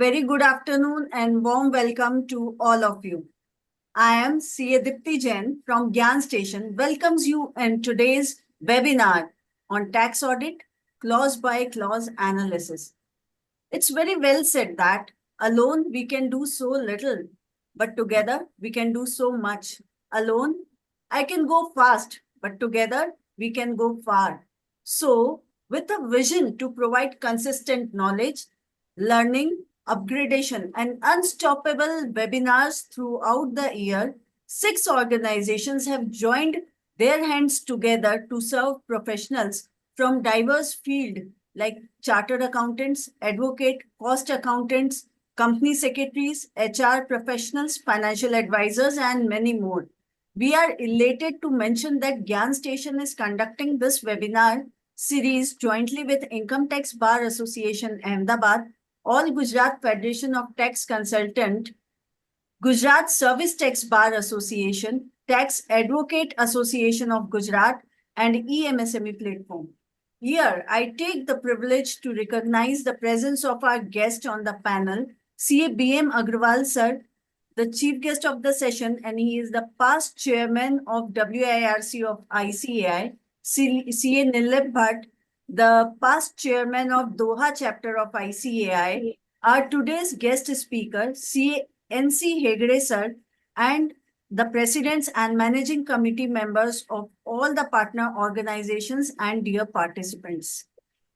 Very good afternoon and warm welcome to all of you. I am CA Dipti Jain from GyaanStation welcomes you in today's webinar on tax audit, clause by clause analysis. It's very well said that alone we can do so little, but together we can do so much. Alone, I can go fast, but together we can go far. So, with a vision to provide consistent knowledge, learning, upgradation, and unstoppable webinars throughout the year, 6 organizations have joined their hands together to serve professionals from diverse fields like chartered accountants, advocate, cost accountants, company secretaries, HR professionals, financial advisors, and many more. We are elated to mention that GyaanStation is conducting this webinar series jointly with Income Tax Bar Association Ahmedabad, All Gujarat Federation of Tax Consultant, Gujarat Service Tax Bar Association, Tax Advocate Association of Gujarat, and EMSME platform. Here, I take the privilege to recognize the presence of our guest on the panel, CA BM Agrawal sir, the chief guest of the session, and he is the past chairman of WIRC of ICAI, CA Nilip Bhatt, the past chairman of Doha chapter of ICAI. Our today's guest speaker, CA NC Hegde sir, and the presidents and managing committee members of all the partner organizations and dear participants.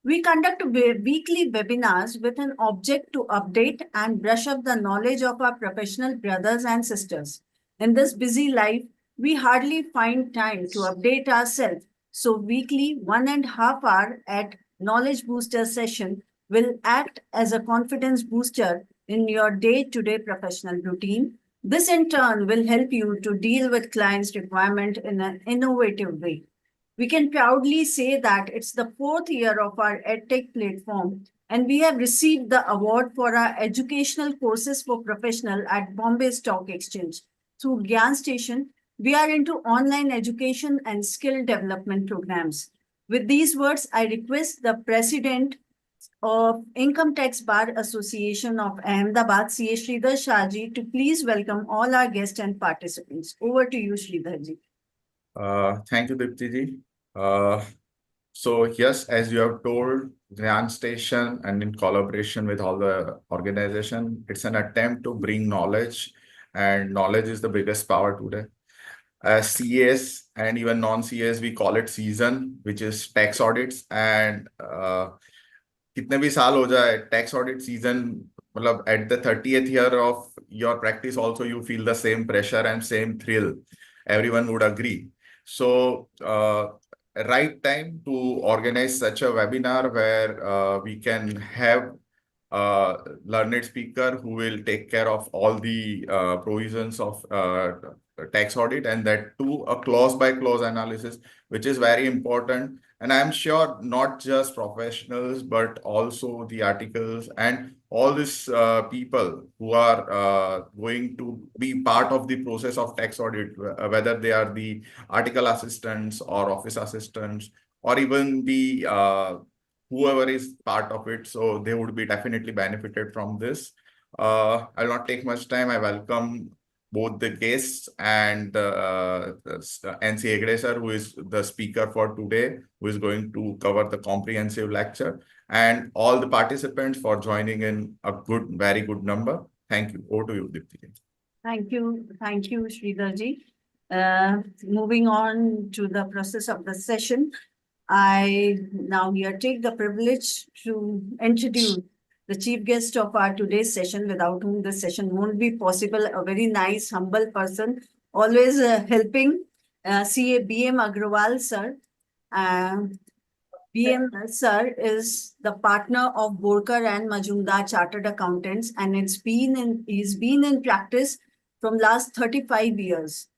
We conduct weekly webinars with an object to update and brush up the knowledge of our professional brothers and sisters. In this busy life, we hardly find time to update ourselves. So weekly 1.5 hour at Knowledge Booster session will act as a confidence booster in your day-to-day professional routine. This in turn will help you to deal with clients' requirement in an innovative way. We can proudly say that it's the 4th year of our EdTech platform, and we have received the award for our educational courses for professional at Bombay Stock Exchange. Through GyaanStation, we are into online education and skill development programs. With these words, I request the President of Income Tax Bar Association of Ahmedabad, CA Sridhar Shahji, to please welcome all our guests and participants. Over to you, Sridharji. Thank you, Dipti ji. So yes, as you have told, GyaanStation and in collaboration with all the organization, it's an attempt to bring knowledge, and knowledge is the biggest power today. As CAs and even non-CAs, we call it season, which is tax audits. And कितने भी साल हो जाए, tax audit season, मतलब at the 30th year of your practice also you feel the same pressure and same thrill. Everyone would agree. So right time to organize such a webinar where we can have a learned speaker who will take care of all the provisions of tax audit, and that too a clause by clause analysis, which is very important. And I'm sure not just professionals, but also the articles and all these people who are going to be part of the process of tax audit, whether they are the article assistants or office assistants, or even the whoever is part of it. So they would be definitely benefited from this. I'll not take much time. I welcome both the guests and NC Hegde sir, who is the speaker for today, who is going to cover the comprehensive lecture, and all the participants for joining in a very good number. Thank you. Over to you, Dipti. Thank you, Sridharji. Moving on to the process of the session, I now here take the privilege to introduce the chief guest of our today's session, without whom this session won't be possible. A very nice, humble person, always helping, CA BM Agrawal sir. BM sir is the partner of Borkar and Majumdar Chartered Accountants, and he's been in practice from last 35 years.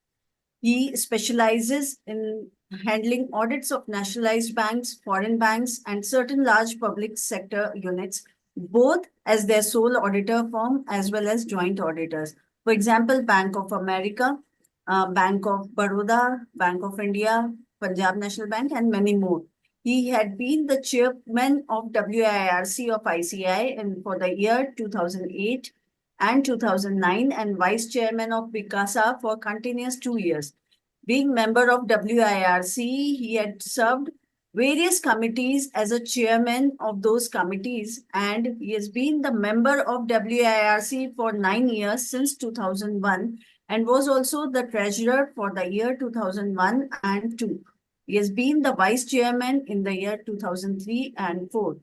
He specializes in handling audits of nationalized banks, foreign banks, and certain large public sector units, both as their sole auditor firm as well as joint auditors. For example, Bank of America, Bank of Baroda, Bank of India, Punjab National Bank, and many more. He had been the chairman of WIRC of ICI for the year 2008 and 2009 and vice chairman of Bikasa for continuous 2 years. Being member of WIRC, he had served various committees as a chairman of those committees, and he has been the member of WIRC for 9 years since 2001 and was also the treasurer for the year 2001 and 2. He has been the vice chairman in the year 2003 and 4.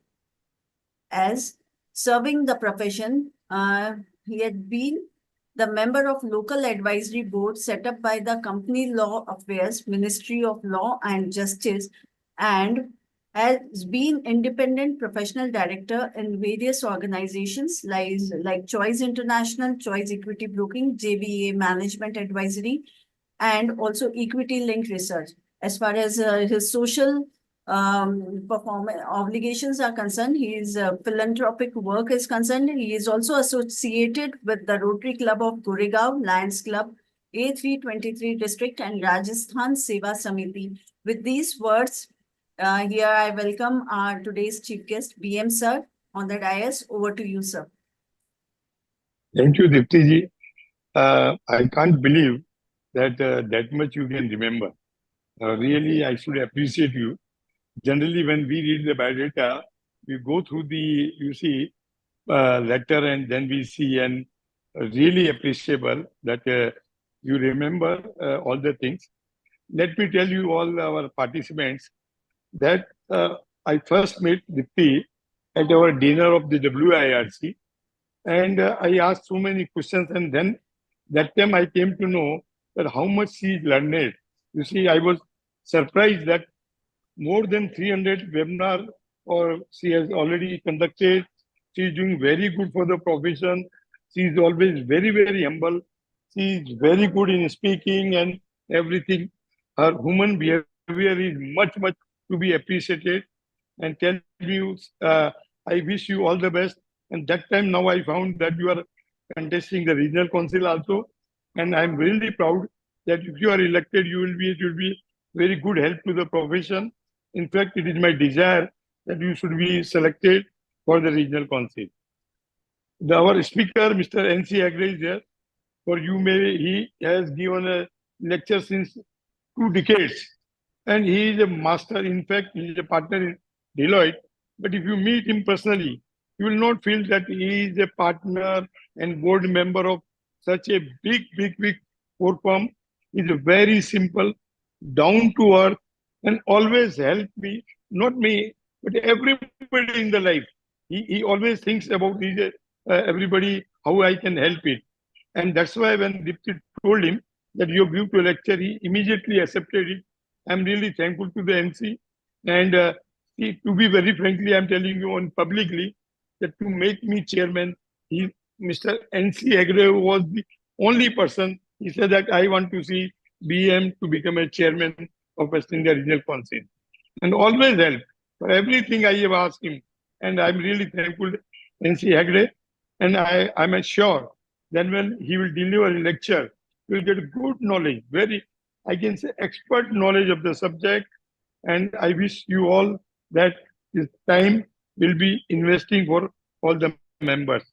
As serving the profession, he had been the member of local advisory board set up by the Company Law Affairs Ministry of Law and Justice and has been independent professional director in various organizations like Choice International, Choice Equity Broking, JBA Management Advisory, and also Equity Linked Research. As far as his social performance obligations are concerned, his philanthropic work is concerned. He is also associated with the Rotary Club of Goregaon, Lions Club, A323 District, and Rajasthan Seva Samiti. With these words, here I welcome our today's chief guest, BM Sir, on the dais. Over to you, sir. Thank you, Dipti ji. I can't believe that that much you can remember. Really, I should appreciate you. Generally, when we read the biodata, we go through letter and then we see, and really appreciable that you remember all the things. Let me tell you, all our participants, that I first met Dipti at our dinner of the WIRC, and I asked so many questions, and then that time I came to know that how much she learned. You see, I was surprised that more than 300 webinar or she has already conducted. She is doing very good for the profession. She is always very, very humble. She is very good in speaking and everything. Her human behavior is much, much to be appreciated. And tell you, I wish you all the best. And that time now I found that you are contesting the regional council also. And I'm really proud that if you are elected, it will be very good help to the profession. In fact, it is my desire that you should be selected for the regional council. Our speaker, Mr. N.C. Agre, is there. For you, he has given a lecture since 2 decades. And he is a master. In fact, he is a partner in Deloitte. But if you meet him personally, you will not feel that he is a partner and board member of such a big four firm. He is very simple, down to earth, and always help me, not me, but everybody in the life. He always thinks about everybody, how I can help it. And that's why when Dipti told him that you give to a lecture, he immediately accepted it. I'm really thankful to the MC. And to be very frankly, I'm telling you on publicly that to make me chairman, Mr. N.C. Agre was the only person. He said that I want to see BM to become a chairman of West India Regional Council. And always help for everything I have asked him. And I'm really thankful to N.C. Agre. And I'm sure that when he will deliver a lecture, you will get good knowledge, I can say, expert knowledge of the subject. And I wish you all that this time will be investing for all the members.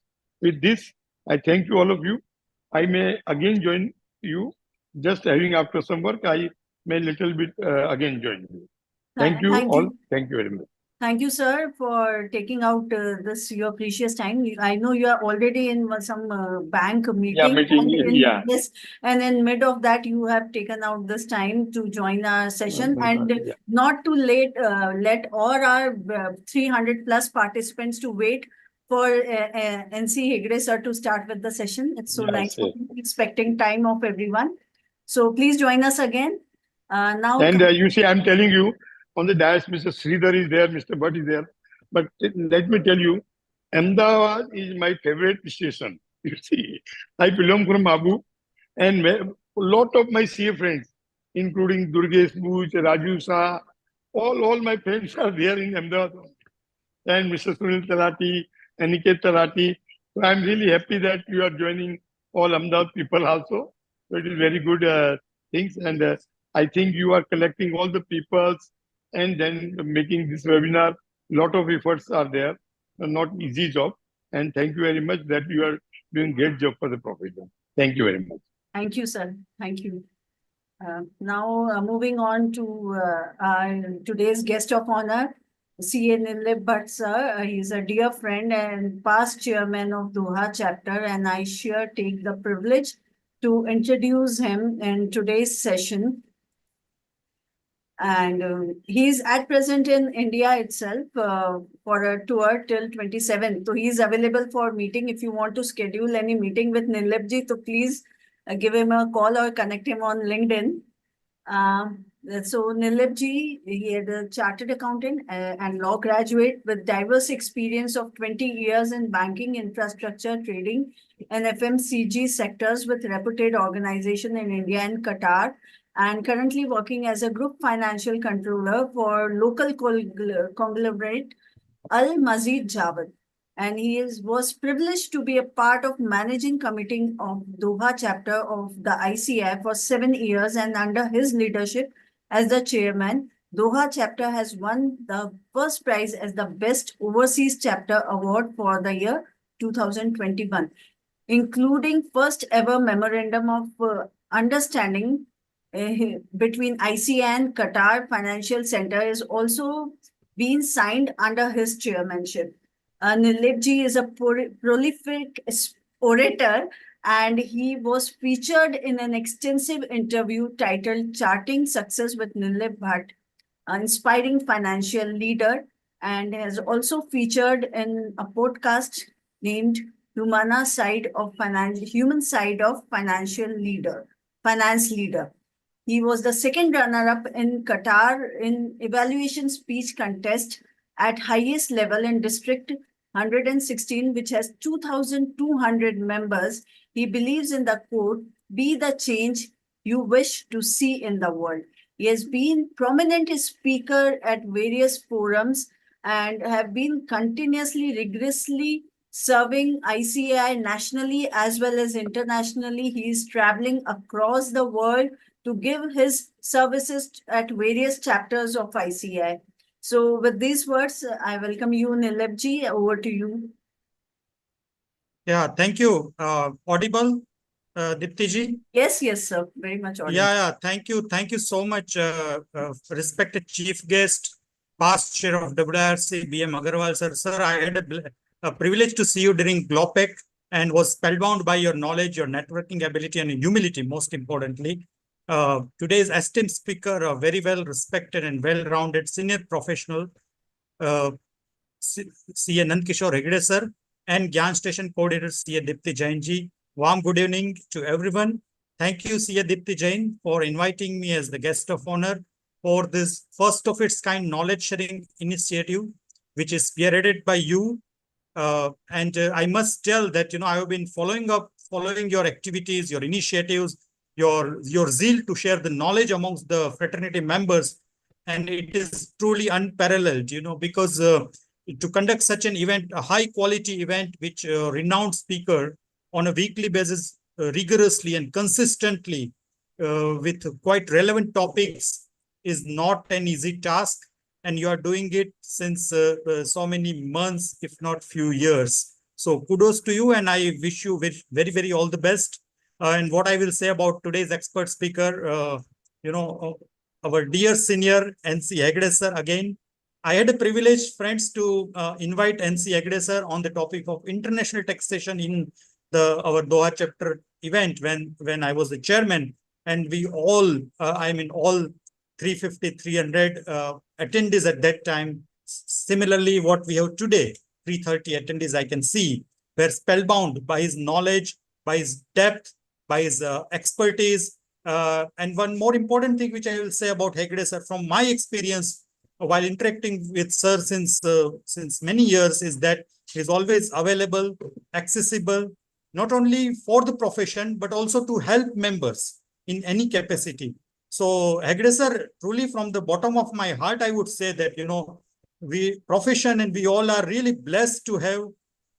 With this, I thank you, all of you. I may again join you. Just having after some work, I may little bit again join you. Thank you all. Thank you very much. Thank you, sir, for taking out this your precious time. I know you are already in some bank meeting. Yes, and in mid of that, you have taken out this time to join our session, and not to let all our 300 plus participants to wait for NC Hegde sir to start with the session. It's so nice respecting time of everyone. So please join us again. Now, and you see, I'm telling you, on the dais, Mr. Sridhar is there, Mr. Bhatt is there. But let me tell you, Ahmedabad is my favorite station. You see, I belong from Abu, and a lot of my CA friends, including Durgesh Buch, Raju Shah, all my friends are there in Ahmedabad. And Mr. Sunil Talati, and Niket Talati. So I'm really happy that you are joining all Ahmedabad people also. So it is very good things. And I think you are collecting all the peoples and then making this webinar. Lot of efforts are there, not easy job. And thank you very much that you are doing great job for the profession. Thank you very much. Thank you, sir. Thank you. Now, moving on to our today's guest of honor, C.A. Nilib Bhatt, sir. He's a dear friend and past chairman of Doha chapter, and I sure take the privilege to introduce him in today's session. And he's at present in India itself for a tour till 27th. So he's available for meeting. If you want to schedule any meeting with Nilibji, so please give him a call or connect him on LinkedIn. So Nilibji, he had a chartered accountant and law graduate with diverse experience of 20 years in banking, infrastructure, trading, and FMCG sectors with reputed organization in India and Qatar, and currently working as a group financial controller for local conglomerate Al Mazid Jawad. And was privileged to be a part of managing committee of Doha chapter of the ICI for 7 years, and under his leadership as the chairman, Doha chapter has won the first prize as the best overseas chapter award for the year 2021, including first ever memorandum of understanding between ICI and Qatar Financial Center is also being signed under his chairmanship. Nilibji is a prolific orator, and he was featured in an extensive interview titled Charting Success with Nilib Bhatt, Inspiring Financial Leader, and has also featured in a podcast named Human Side of Financial Leader, Finance Leader. He was the second runner-up in Qatar in evaluation speech contest at highest level in District 116, which has 2,200 members. He believes in the quote, "Be the change you wish to see in the world." He has been prominent speaker at various forums and have been continuously, rigorously serving ICI nationally as well as internationally. He is traveling across the world to give his services at various chapters of ICI. So with these words, I welcome you, Nilibji. Over to you. Yeah, thank you. Audible, Diptiji? Yes, sir. Very much audible. Yeah, thank you. Thank you so much, respected chief guest, past chair of WRC, B.M. Agarwal, sir. Sir, I had a privilege to see you during GLOPEC and was spellbound by your knowledge, your networking ability, and humility, most importantly. Today's esteemed speaker, a very well respected and well-rounded senior professional, C.A. Nandkishore Hegde, sir, and GyaanStation coordinator, C.A. Dipti Jain ji. Warm good evening to everyone. Thank you, C.A. Dipti Jain, for inviting me as the guest of honor for this first of its kind knowledge sharing initiative, which is spearheaded by you. I must tell that, I have been following your activities, your initiatives, your zeal to share the knowledge amongst the fraternity members. And it is truly unparalleled, because to conduct such an event, a high quality event, which a renowned speaker on a weekly basis, rigorously and consistently with quite relevant topics is not an easy task. And you are doing it since so many months, if not few years. So kudos to you, and I wish you very, very all the best. And what I will say about today's expert speaker, our dear senior NC Hegde sir again. I had a privilege, friends, to invite NC Hegde sir on the topic of international taxation in our Doha chapter event when I was the chairman, and we all, all 350, 300 attendees at that time. Similarly, what we have today, 330 attendees, I can see, were spellbound by his knowledge, by his depth, by his expertise. And one more important thing which I will say about Hegde sir, from my experience while interacting with sir since many years, is that he is always available, accessible, not only for the profession, but also to help members in any capacity. So Hegde sir, truly from the bottom of my heart, I would say that, we profession and we all are really blessed to have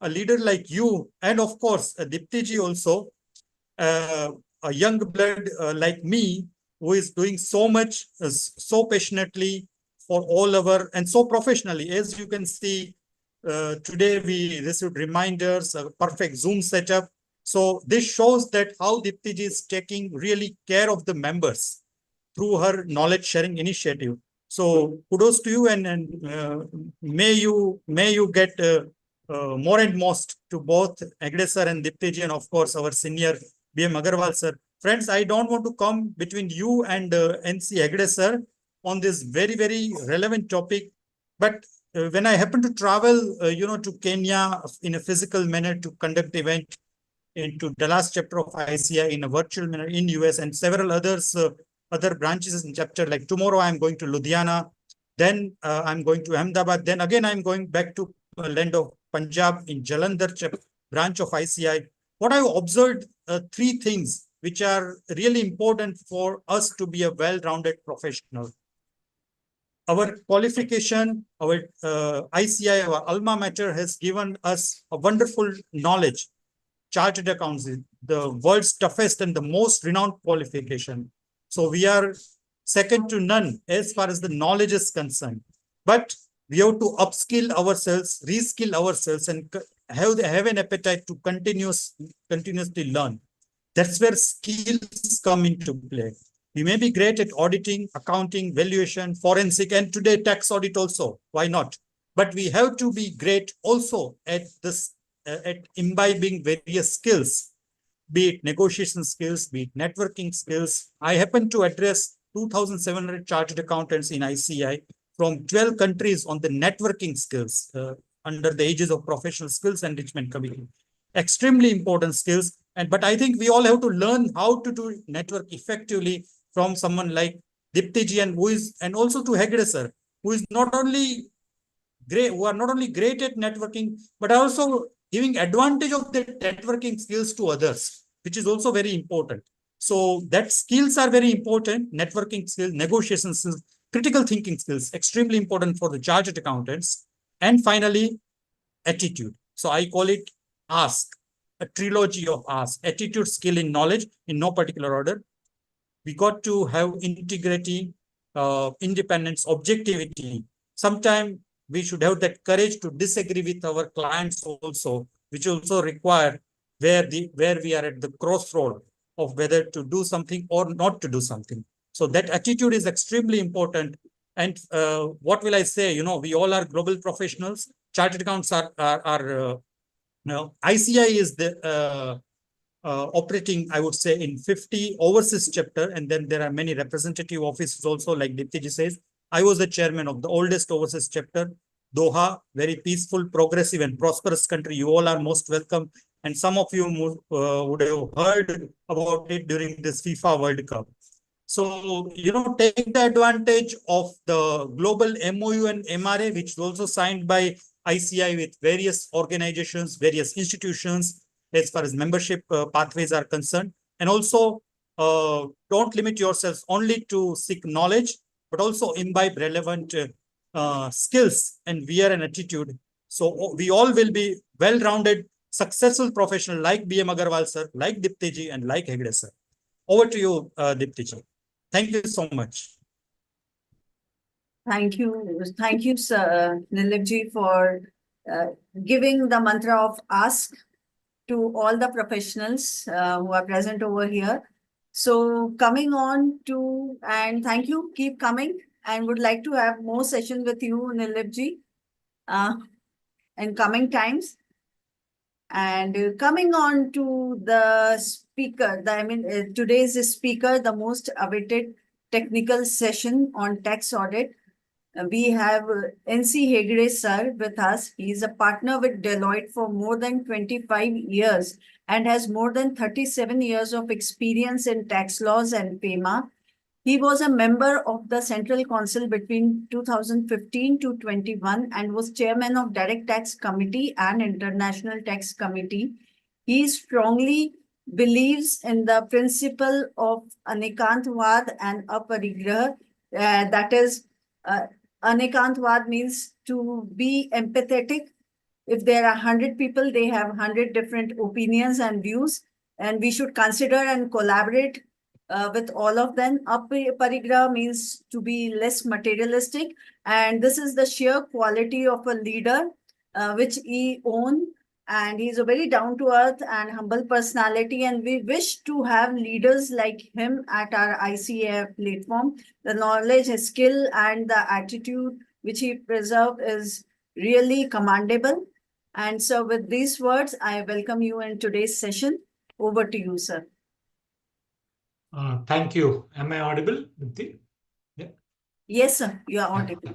a leader like you. And of course, Dipti ji also, a young blood like me, who is doing so much, so passionately for all our, and so professionally, as you can see, today we received reminders, a perfect Zoom setup. So this shows that how Dipti ji is taking really care of the members through her knowledge sharing initiative. So kudos to you, and may you get more and most to both Hegde sir and Dipti ji, and of course our senior BM Agarwal sir. Friends, I don't want to come between you and NC Hegde sir on this very, very relevant topic. But when I happen to travel, to Kenya in a physical manner to conduct the event into Dallas chapter of ICI in a virtual manner in US and several others, other branches in chapter, like tomorrow I'm going to Ludhiana, then I'm going to Ahmedabad, then again I'm going back to land of Punjab in Jalandhar branch of ICI. What I've observed, three things which are really important for us to be a well-rounded professional. Our qualification, our ICI, our alma mater has given us a wonderful knowledge. Chartered accounts is the world's toughest and the most renowned qualification. So we are second to none as far as the knowledge is concerned. But we have to upskill ourselves, reskill ourselves, and have an appetite to continuously learn. That's where skills come into play. We may be great at auditing, accounting, valuation, forensic, and today tax audit also. Why not? But we have to be great also at this, at imbibing various skills, be it negotiation skills, be it networking skills. I happen to address 2,700 chartered accountants in ICI from 12 countries on the networking skills under the aegis of Professional Skills Enrichment Committee. Extremely important skills. But I think we all have to learn how to do network effectively from someone like Dipti ji, and also to Hegde sir, who is not only great at networking, but also giving advantage of their networking skills to others, which is also very important. So that skills are very important. Networking skills, negotiation skills, critical thinking skills, extremely important for the chartered accountants. And finally, attitude. So I call it ask, a trilogy of ask: attitude, skill, and knowledge in no particular order. We got to have integrity, independence, objectivity. Sometimes we should have that courage to disagree with our clients also, which also require where we are at the crossroad of whether to do something or not to do something. So that attitude is extremely important. And what will I say? We all are global professionals. Chartered accounts are ICI is the operating, I would say, in 50 overseas chapter, and then there are many representative offices also, like Dipti ji says. I was the chairman of the oldest overseas chapter, Doha, very peaceful, progressive, and prosperous country. You all are most welcome, and some of you would have heard about it during this FIFA World Cup. So, take the advantage of the global MOU and MRA, which is also signed by ICI with various organizations, various institutions, as far as membership pathways are concerned. And also, don't limit yourselves only to seek knowledge, but also imbibe relevant skills and wear an attitude. So we all will be well-rounded, successful professional like BM Agarwal sir, like Dipti ji, and like Hegde sir. Over to you, Dipti ji. Thank you so much. Thank you, sir, Nilip ji, for giving the mantra of ask to all the professionals who are present over here. So coming on to, and thank you, keep coming, and would like to have more sessions with you, Nilip ji, in coming times. And coming on to the speaker, today's speaker, the most awaited technical session on tax audit. We have NC Hegde sir with us. He is a partner with Deloitte for more than 25 years and has more than 37 years of experience in tax laws and FEMA. He was a member of the Central Council between 2015 to 21 and was chairman of Direct Tax Committee and International Tax Committee. He strongly believes in the principle of Anikantvad and Aparigraha. That is, Anikantvad means to be empathetic. If there are 100 people, they have 100 different opinions and views, and we should consider and collaborate with all of them. Aparigraha means to be less materialistic, and this is the sheer quality of a leader, which he own. And he's a very down to earth and humble personality. And we wish to have leaders like him at our ICAF platform. The knowledge, his skill, and the attitude which he preserved is really commendable. And so, with these words, I welcome you in today's session. Over to you, sir. Thank you. Am I audible, Dipti? Yes, sir, you are audible.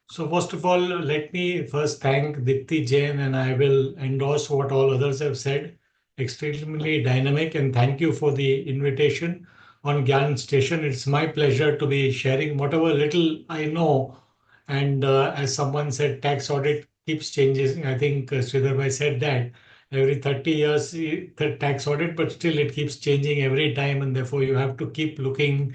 So first of all, let me first thank Dipti Jain, and I will endorse what all others have said. Extremely dynamic, and thank you for the invitation on GyaanStation. It's my pleasure to be sharing whatever little I know. And as someone said, tax audit keeps changing. I think Sridhar bhai said that every 30 years, the tax audit, but still it keeps changing every time, and therefore you have to keep looking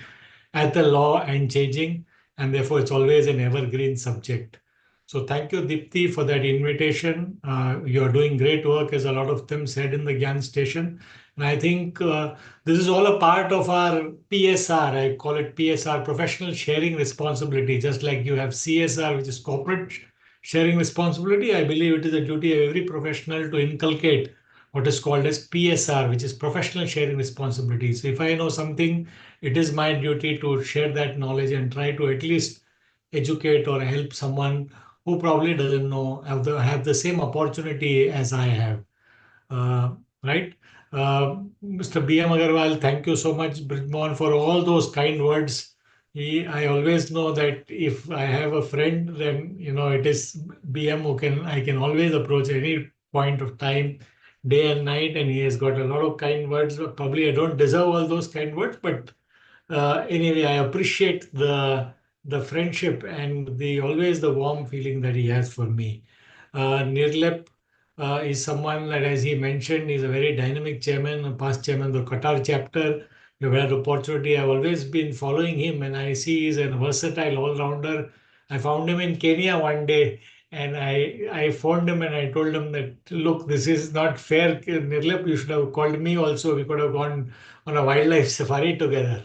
at the law and changing, and therefore it's always an evergreen subject. So thank you, Dipti, for that invitation. You're doing great work, as a lot of them said in the GyaanStation. And I think this is all a part of our PSR. I call it PSR, professional sharing responsibility. Just like you have CSR, which is corporate sharing responsibility, I believe it is a duty of every professional to inculcate what is called as PSR, which is professional sharing responsibility. So if I know something, it is my duty to share that knowledge and try to at least educate or help someone who probably doesn't know, have the same opportunity as I have. Right? Mr. B.M. Agarwal, thank you so much, Bridmon, for all those kind words. I always know that if I have a friend, then it is BM who I can always approach any point of time, day and night, and he has got a lot of kind words. Probably I don't deserve all those kind words, but anyway, I appreciate the friendship and the always the warm feeling that he has for me. Nirlep is someone that, as he mentioned, is a very dynamic chairman, a past chairman of the Qatar chapter. We've had opportunity. I've always been following him, and I see he's a versatile all-rounder. I found him in Kenya one day, and I phoned him and I told him that, look, this is not fair, Nirlep. You should have called me also. We could have gone on a wildlife safari together.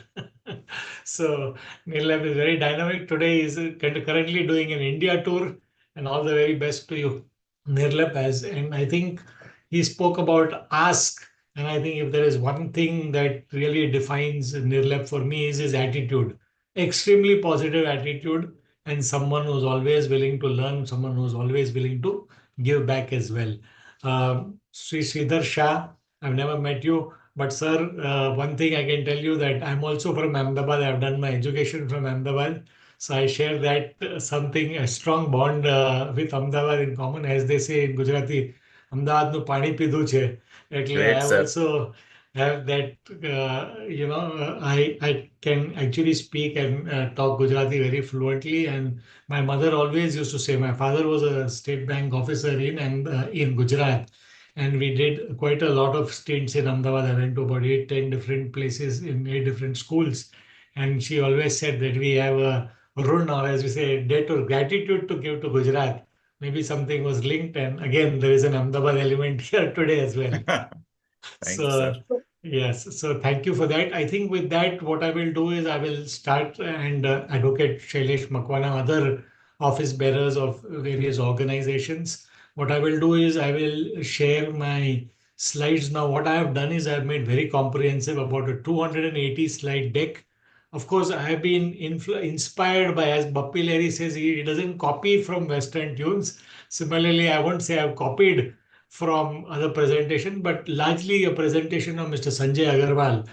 So Nirlep is very dynamic. Today is currently doing an India tour, and all the very best to you, Nirlep. And I think he spoke about ask, and I think if there is one thing that really defines Nirlep for me is his attitude, extremely positive attitude, and someone who's always willing to learn, someone who's always willing to give back as well. Sri Sridhar Shah, I've never met you. But sir, one thing I can tell you that I'm also from Ahmedabad. I've done my education from Ahmedabad. So I share that a strong bond with Ahmedabad in common. As they say in Gujarati, Ahmedabadનું પાણી પીધું છે. એટલે Great, I sir. also have that, I can actually speak and talk Gujarati very fluently. And my mother always used to say, my father was a state bank officer in Gujarat. And we did quite a lot of stints in Ahmedabad. I went to about 8, 10 different places in 8 different schools. And she always said that we have a run, or as we say, debt or gratitude to give to Gujarat. Maybe something was linked. And again, there is an Ahmedabad element here today as well. Thank you, sir. Yes, so thank you for that. I think with that, what I will do is I will start and Advocate Shailesh Makwana, other office bearers of various organizations. What I will do is I will share my slides now. What I have done is I've made very comprehensive, about a 280 slide deck. Of course, I have been inspired by, as Bappi Larry says, he doesn't copy from Western tunes. Similarly, I won't say I've copied from other presentation, but largely a presentation of Mr. Sanjay Agarwal,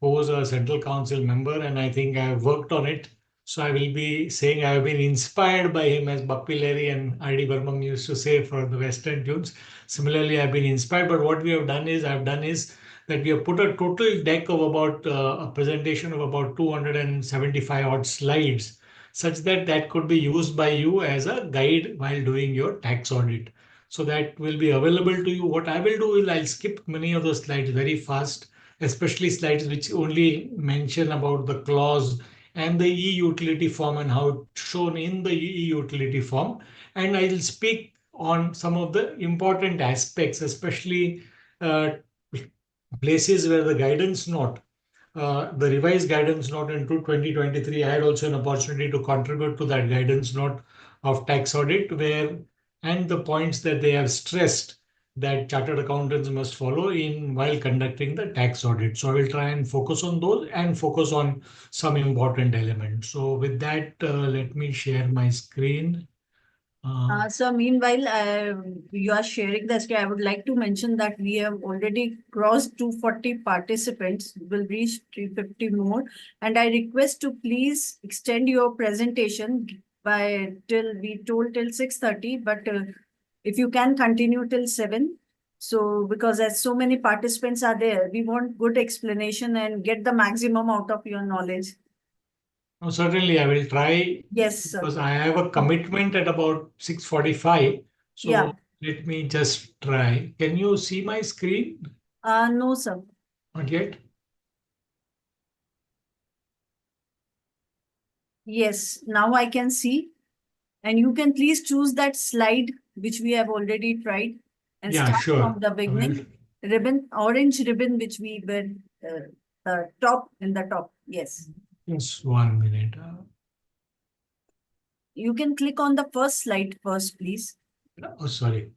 who was a Central Council member, and I think I have worked on it. So I will be saying I have been inspired by him, as Bappi Larry and R.D. Burmam used to say for the Western tunes. Similarly, I've been inspired, but what we have done is that we have put a total deck of about a presentation of about 275 odd slides, such that that could be used by you as a guide while doing your tax audit. So that will be available to you. What I will do is I'll skip many of those slides very fast, especially slides which only mention about the clause and the e-utility form and how it's shown in the e-utility form. And I'll speak on some of the important aspects, especially places where the guidance note the revised guidance note into 2023, I had also an opportunity to contribute to that guidance note of tax audit, and the points that they have stressed that chartered accountants must follow in while conducting the tax audit. So I will try and focus on those and focus on some important elements. So with that, let me share my screen. So meanwhile, you are sharing the screen. I would like to mention that we have already crossed 240 participants. We'll reach 350 more. And I request to please extend your presentation till 6:30, but if you can continue till 7. So because as so many participants are there, we want good explanation and get the maximum out of your knowledge. Oh, certainly, I will try. Yes, sir. Because I have a commitment at about 6:45. So Yeah. let me just try. Can you see my screen? No, sir. Not yet. Yes, now I can see. And you can please choose that slide which we have already tried and Yeah, start sure. from the beginning. Ribbon, orange ribbon, which we were the top in the top. Yes. Just 1 minute. You can click on the first slide first, please. Oh, sorry.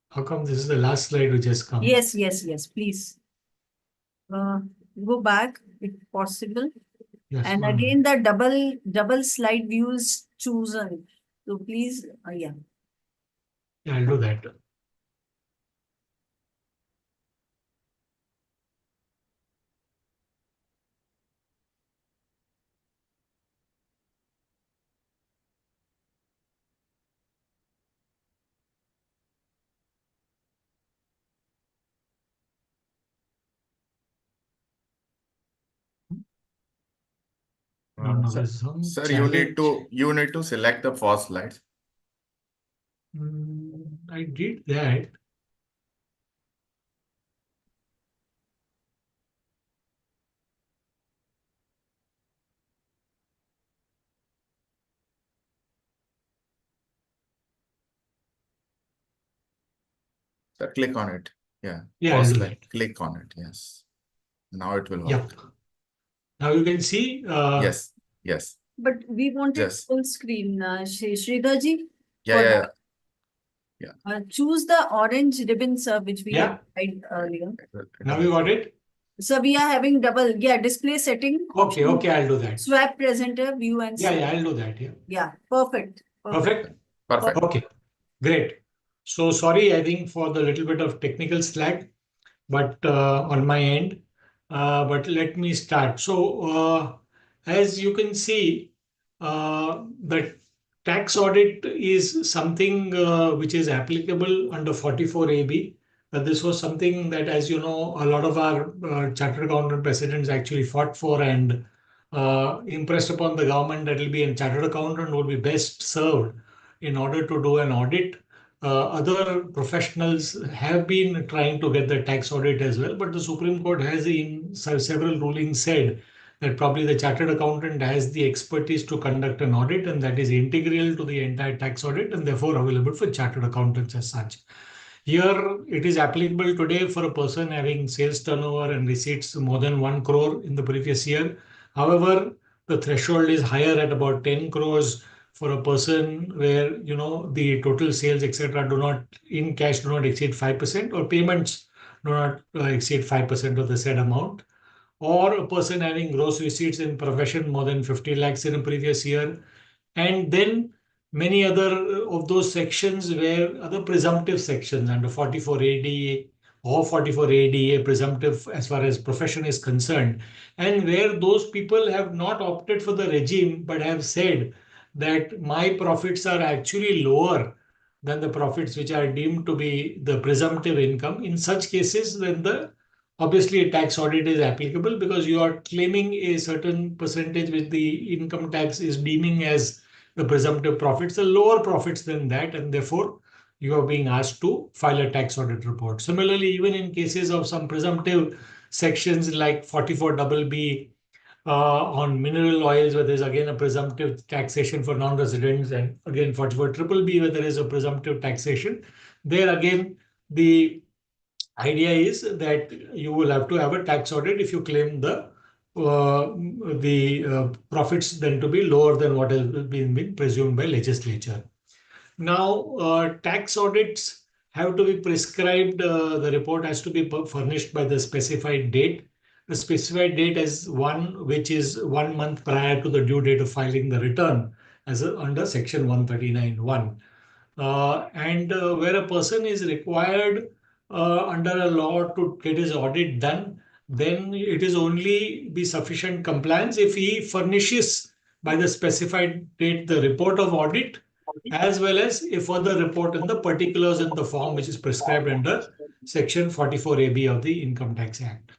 How come this is the last slide which has come? Yes, yes, yes, please. Go back if possible. Yes, And 1 again, minute. the double slide view is chosen. So please, yeah. Yeah, I'll do that. No, Sir, there's some sir, challenge. you need to select the first slide. I did that. Sir, click on it. Yeah. Yeah, I'll First do slide. that. Click on it. Yes. Now it will work. Yep. Now you can see. Yes. Yes. But we wanted Yes. full screen, Sridharji. Yeah. For Yeah. that. Yeah. Choose the orange ribbon, sir, which we Yeah. have tried earlier. Now you got it? So we are having double, display setting. Okay, okay, I'll do that. Swap presenter, view and Yeah, see. yeah, I'll do that. Yeah. Yeah, perfect. Perfect? Perfect. Okay, great. So sorry, I think for the little bit of technical slack, but on my end, but let me start. So as you can see, the tax audit is something which is applicable under 44AB. This was something that, as you know, a lot of our chartered accountant presidents actually fought for and impressed upon the government that will be a chartered accountant would be best served in order to do an audit. Other professionals have been trying to get the tax audit as well, but the Supreme Court has in several rulings said that probably the chartered accountant has the expertise to conduct an audit, and that is integral to the entire tax audit and therefore available for chartered accountants as such. Here, it is applicable today for a person having sales turnover and receipts more than 1 crore in the previous year. However, the threshold is higher at about 10 crores for a person where the total sales etc. do not in cash do not exceed 5% or payments do not exceed 5% of the said amount, or a person having gross receipts in profession more than 50 lakhs in a previous year, and then many other of those sections where other presumptive sections under 44 ADA or 44 ADA presumptive as far as profession is concerned, and where those people have not opted for the regime but have said that my profits are actually lower than the profits which are deemed to be the presumptive income. In such cases, then obviously a tax audit is applicable because you are claiming a certain percentage which the income tax is deeming as the presumptive profits, the lower profits than that, and therefore you are being asked to file a tax audit report. Similarly, even in cases of some presumptive sections like 44BB on mineral oils, where there's again a presumptive taxation for non-residents, and again 44BB where there is a presumptive taxation. There again, the idea is that you will have to have a tax audit if you claim the the profits then to be lower than what has been presumed by legislature. Now, tax audits have to be prescribed. The report has to be furnished by the specified date. The specified date is one which is 1 month prior to the due date of filing the return under section 139(1). And where a person is required under a law to get his audit done, then it is only be sufficient compliance if he furnishes by the specified date the report of audit, as well as a further report in the particulars in the form which is prescribed under section 44AB of the Income Tax Act.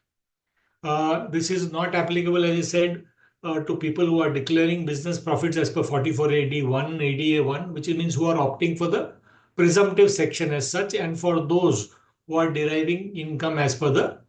This is not applicable, as I said, to people who are declaring business profits as per 44AD1, ADA1, which means who are opting for the presumptive section as such, and for those who are deriving income as per the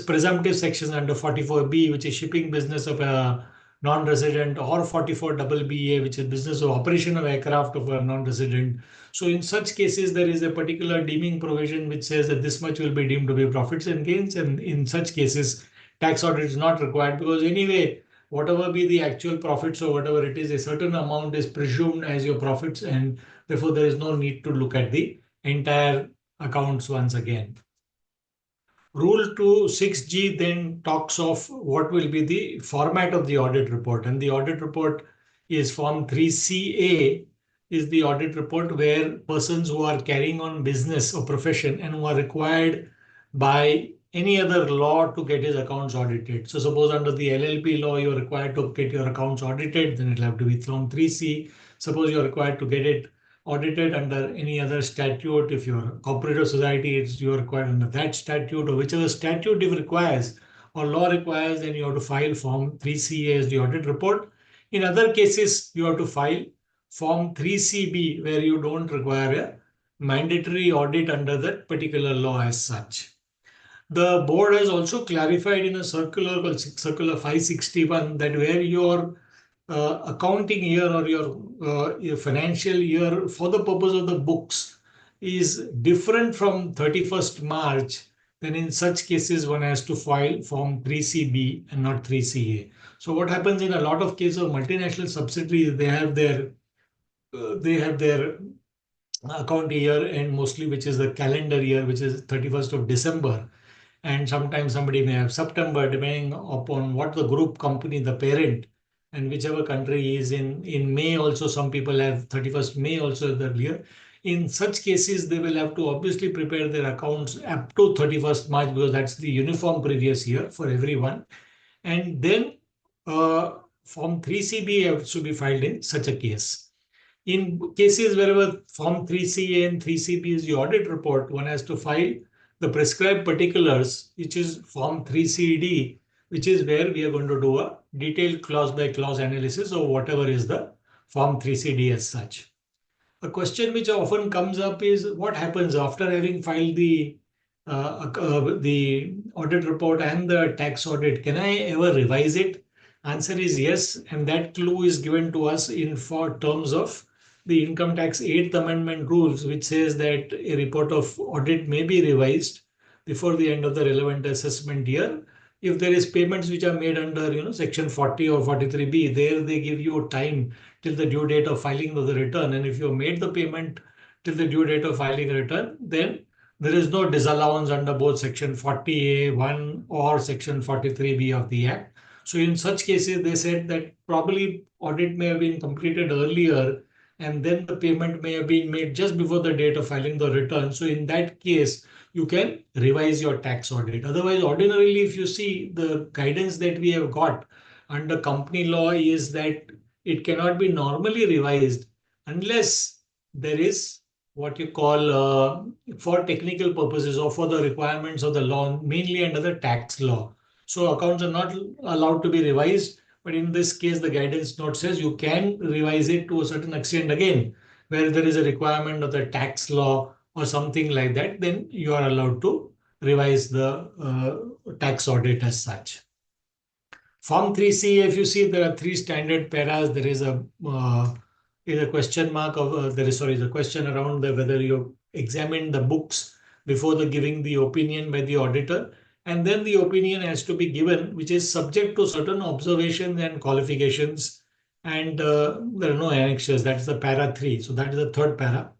presumptive sections under 44B, which is shipping business of a non-resident, or 44BBA, which is business of operation of aircraft of a non-resident. So in such cases, there is a particular deeming provision which says that this much will be deemed to be profits and gains. And in such cases, tax audit is not required, because anyway, whatever be the actual profits or whatever it is, a certain amount is presumed as your profits, and therefore there is no need to look at the entire accounts once again. Rule 26G then talks of what will be the format of the audit report, and the audit report is Form 3CA is the audit report where persons who are carrying on business or profession and who are required by any other law to get his accounts audited. So suppose under the LLP law, you're required to get your accounts audited, then it'll have to be Form 3C. Suppose you're required to get it audited under any other statute. If you're a cooperative society, you're required under that statute, or whichever statute it requires or law requires, then you have to file Form 3CA as the audit report. In other cases, you have to file Form 3CB, where you don't require a mandatory audit under that particular law as such. The board has also clarified in a circular called Circular 561 that where your accounting year or your financial year for the purpose of the books is different from 31st March, then in such cases one has to file Form 3CB and not 3CA. So what happens in a lot of cases of multinational subsidiaries, they have their account year end mostly, which is the calendar year, which is 31st of December. And sometimes somebody may have September, depending upon what the group company, the parent, and whichever country is in. In May also, some people have 31st May also the year. In such cases, they will have to obviously prepare their accounts up to 31st March, because that's the uniform previous year for everyone. And then Form 3CB has to be filed in such a case. In cases wherever Form 3CA and 3CB is the audit report, one has to file the prescribed particulars, which is Form 3CD, which is where we are going to do a detailed clause by clause analysis of whatever is the Form 3CD as such. A question which often comes up is what happens after having filed the audit report and the tax audit? Can I ever revise it? Answer is yes, and that clue is given to us in terms of the Income Tax 8th Amendment rules, which says that a report of audit may be revised before the end of the relevant assessment year. If there is payments which are made under section 40 or 43B, there they give you time till the due date of filing of the return. And if you made the payment till the due date of filing return, then there is no disallowance under both section 40A1 or section 43B of the Act. So in such cases, they said that probably audit may have been completed earlier, and then the payment may have been made just before the date of filing the return. So in that case, you can revise your tax audit. Otherwise, ordinarily, if you see the guidance that we have got under company law is that it cannot be normally revised unless there is what you call for technical purposes or for the requirements of the law, mainly under the tax law. So accounts are not allowed to be revised. But in this case, the guidance note says you can revise it to a certain extent again, where there is a requirement of the tax law or something like that, then you are allowed to revise the tax audit as such. Form 3C, if you see, there are 3 standard paras. There is a question mark of the question around whether you examine the books before giving the opinion by the auditor. and then the opinion has to be given, which is subject to certain observations and qualifications, and there are no annexures. That's the para 3. So that is the third para.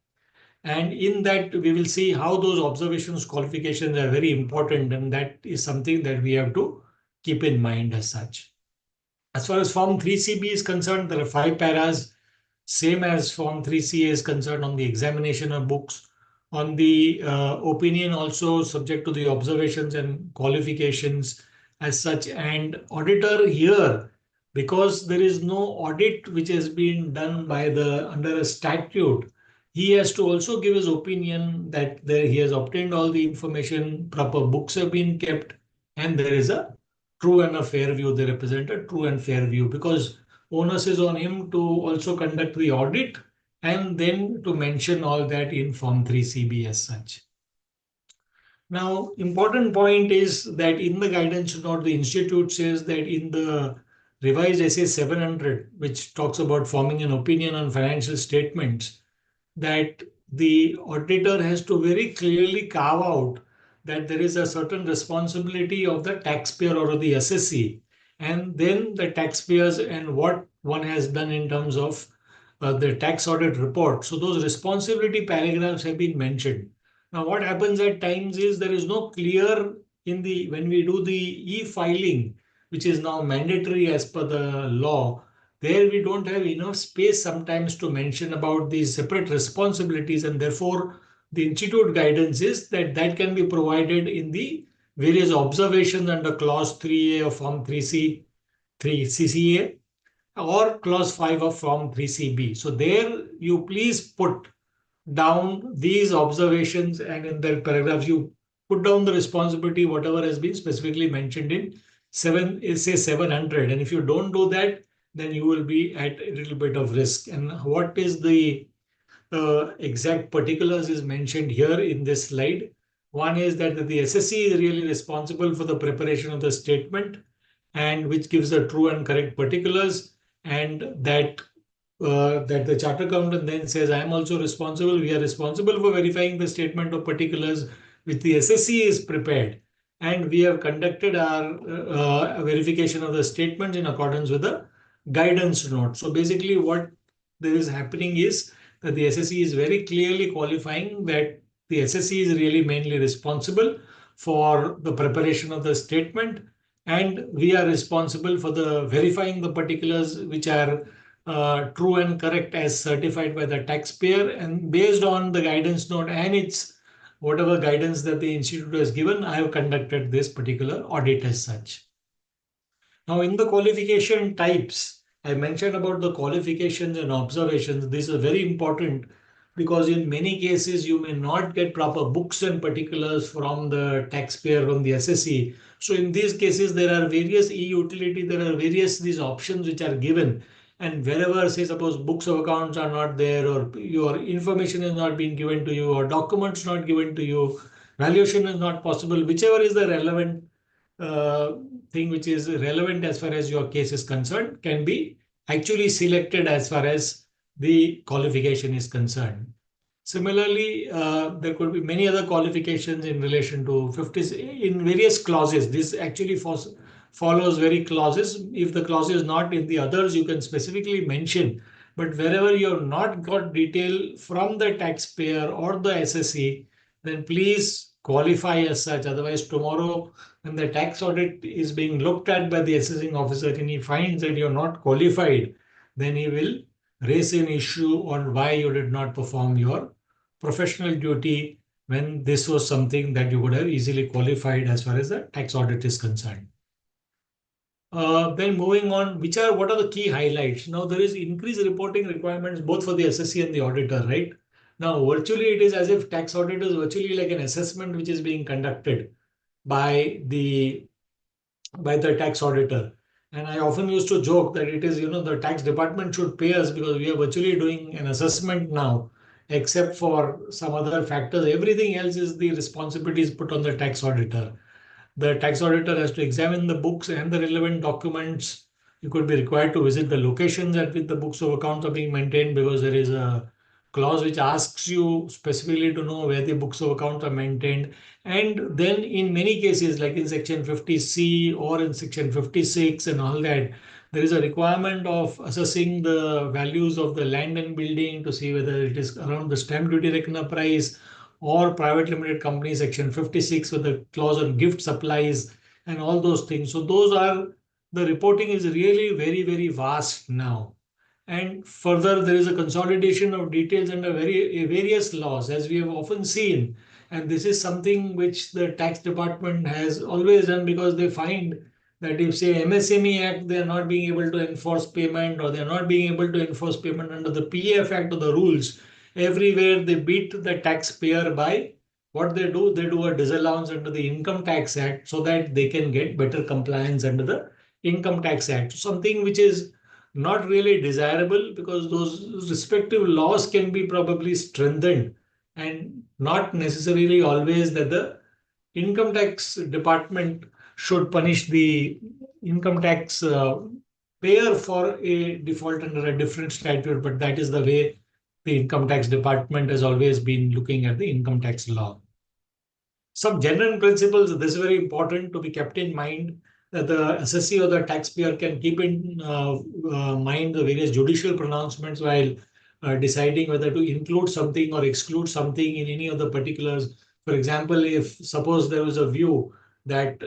And in that, we will see how those observations, qualifications are very important, and that is something that we have to keep in mind as such. As far as Form 3CB is concerned, there are 5 paras, same as Form 3CA is concerned on the examination of books. On the opinion, also subject to the observations and qualifications as such. And auditor here, because there is no audit which has been done by the under a statute, he has to also give his opinion that he has obtained all the information, proper books have been kept, and there is a true and a fair view. They represent a true and fair view, because onus is on him to also conduct the audit and then to mention all that in Form 3CB as such. Now, important point is that in the guidance note, the institute says that in the revised SA 700, which talks about forming an opinion on financial statements, that the auditor has to very clearly carve out that there is a certain responsibility of the taxpayer or the assessee, and then the taxpayers and what one has done in terms of the tax audit report. So those responsibility paragraphs have been mentioned. Now, what happens at times is there is no clear when we do the e-filing, which is now mandatory as per the law, there we don't have enough space sometimes to mention about these separate responsibilities, and therefore the institute guidance is that that can be provided in the various observations under clause 3A of Form 3CA or clause 5 of Form 3CB. So there you please put down these observations, and in the paragraphs you put down the responsibility, whatever has been specifically mentioned in 700. And if you don't do that, then you will be at a little bit of risk. And what is the exact particulars is mentioned here in this slide. One is that the SSC is really responsible for the preparation of the statement, and which gives the true and correct particulars, and that the chartered accountant then says, I am also responsible. We are responsible for verifying the statement of particulars which the SSC is prepared. And we have conducted our verification of the statements in accordance with the guidance note. So basically what there is happening is that the SSC is very clearly qualifying that the SSC is really mainly responsible for the preparation of the statement, and we are responsible for the verifying the particulars which are true and correct as certified by the taxpayer. And based on the guidance note and its whatever guidance that the institute has given, I have conducted this particular audit as such. Now, in the qualification types, I mentioned about the qualifications and observations. This is very important because in many cases you may not get proper books and particulars from the taxpayer, from the SSE. So in these cases, there are various e-utility, there are various these options which are given. And wherever, say, suppose books of accounts are not there, or your information is not being given to you, or documents not given to you, valuation is not possible, whichever is the relevant thing which is relevant as far as your case is concerned can be actually selected as far as the qualification is concerned. Similarly, there could be many other qualifications in relation to 50 in various clauses. This actually follows very clauses. If the clause is not in the others, you can specifically mention. But wherever you have not got detail from the taxpayer or the SSE, then please qualify as such. Otherwise, tomorrow when the tax audit is being looked at by the assessing officer and he finds that you're not qualified, then he will raise an issue on why you did not perform your professional duty when this was something that you would have easily qualified as far as the tax audit is concerned. Then moving on, what are the key highlights? Now there is increased reporting requirements both for the assessee and the auditor, right? Now virtually it is as if tax audit is virtually like an assessment which is being conducted by the tax auditor. And I often used to joke that it is, the tax department should pay us because we are virtually doing an assessment now, except for some other factors. Everything else is the responsibilities put on the tax auditor. The tax auditor has to examine the books and the relevant documents. You could be required to visit the locations at which the books of accounts are being maintained because there is a clause which asks you specifically to know where the books of account are maintained. And then in many cases, like in section 50C or in section 56 and all that, there is a requirement of assessing the values of the land and building to see whether it is around the stamp duty reckoner price, or private limited company section 56 with the clause on gift supplies and all those things. So those are, the reporting is really very, very vast now. And further, there is a consolidation of details under various laws, as we have often seen. And this is something which the tax department has always done, because they find that if, say, MSME Act, they are not being able to enforce payment, or they are not being able to enforce payment under the PF Act or the rules, everywhere they beat the taxpayer by what they do. They do a disallowance under the Income Tax Act so that they can get better compliance under the Income Tax Act. Something which is not really desirable, because those respective laws can be probably strengthened, and not necessarily always that the income tax department should punish the income tax payer for a default under a different statute, but that is the way the income tax department has always been looking at the income tax law. Some general principles, this is very important to be kept in mind, that the assessee or the taxpayer can keep in mind the various judicial pronouncements while deciding whether to include something or exclude something in any of the particulars. For example, if suppose there was a view that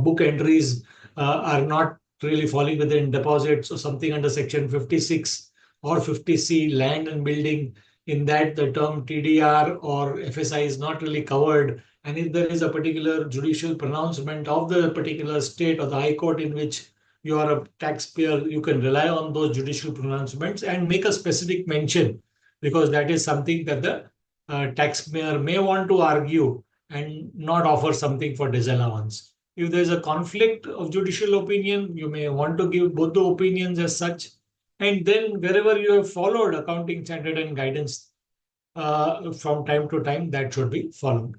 book entries are not really falling within deposits or something under section 56 or 50C, land and building, in that the term TDR or FSI is not really covered, and if there is a particular judicial pronouncement of the particular state or the High Court in which you are a taxpayer, you can rely on those judicial pronouncements and make a specific mention, because that is something that the taxpayer may want to argue and not offer something for disallowance. If there is a conflict of judicial opinion, you may want to give both the opinions as such. And then wherever you have followed accounting standard and guidance from time to time, that should be followed.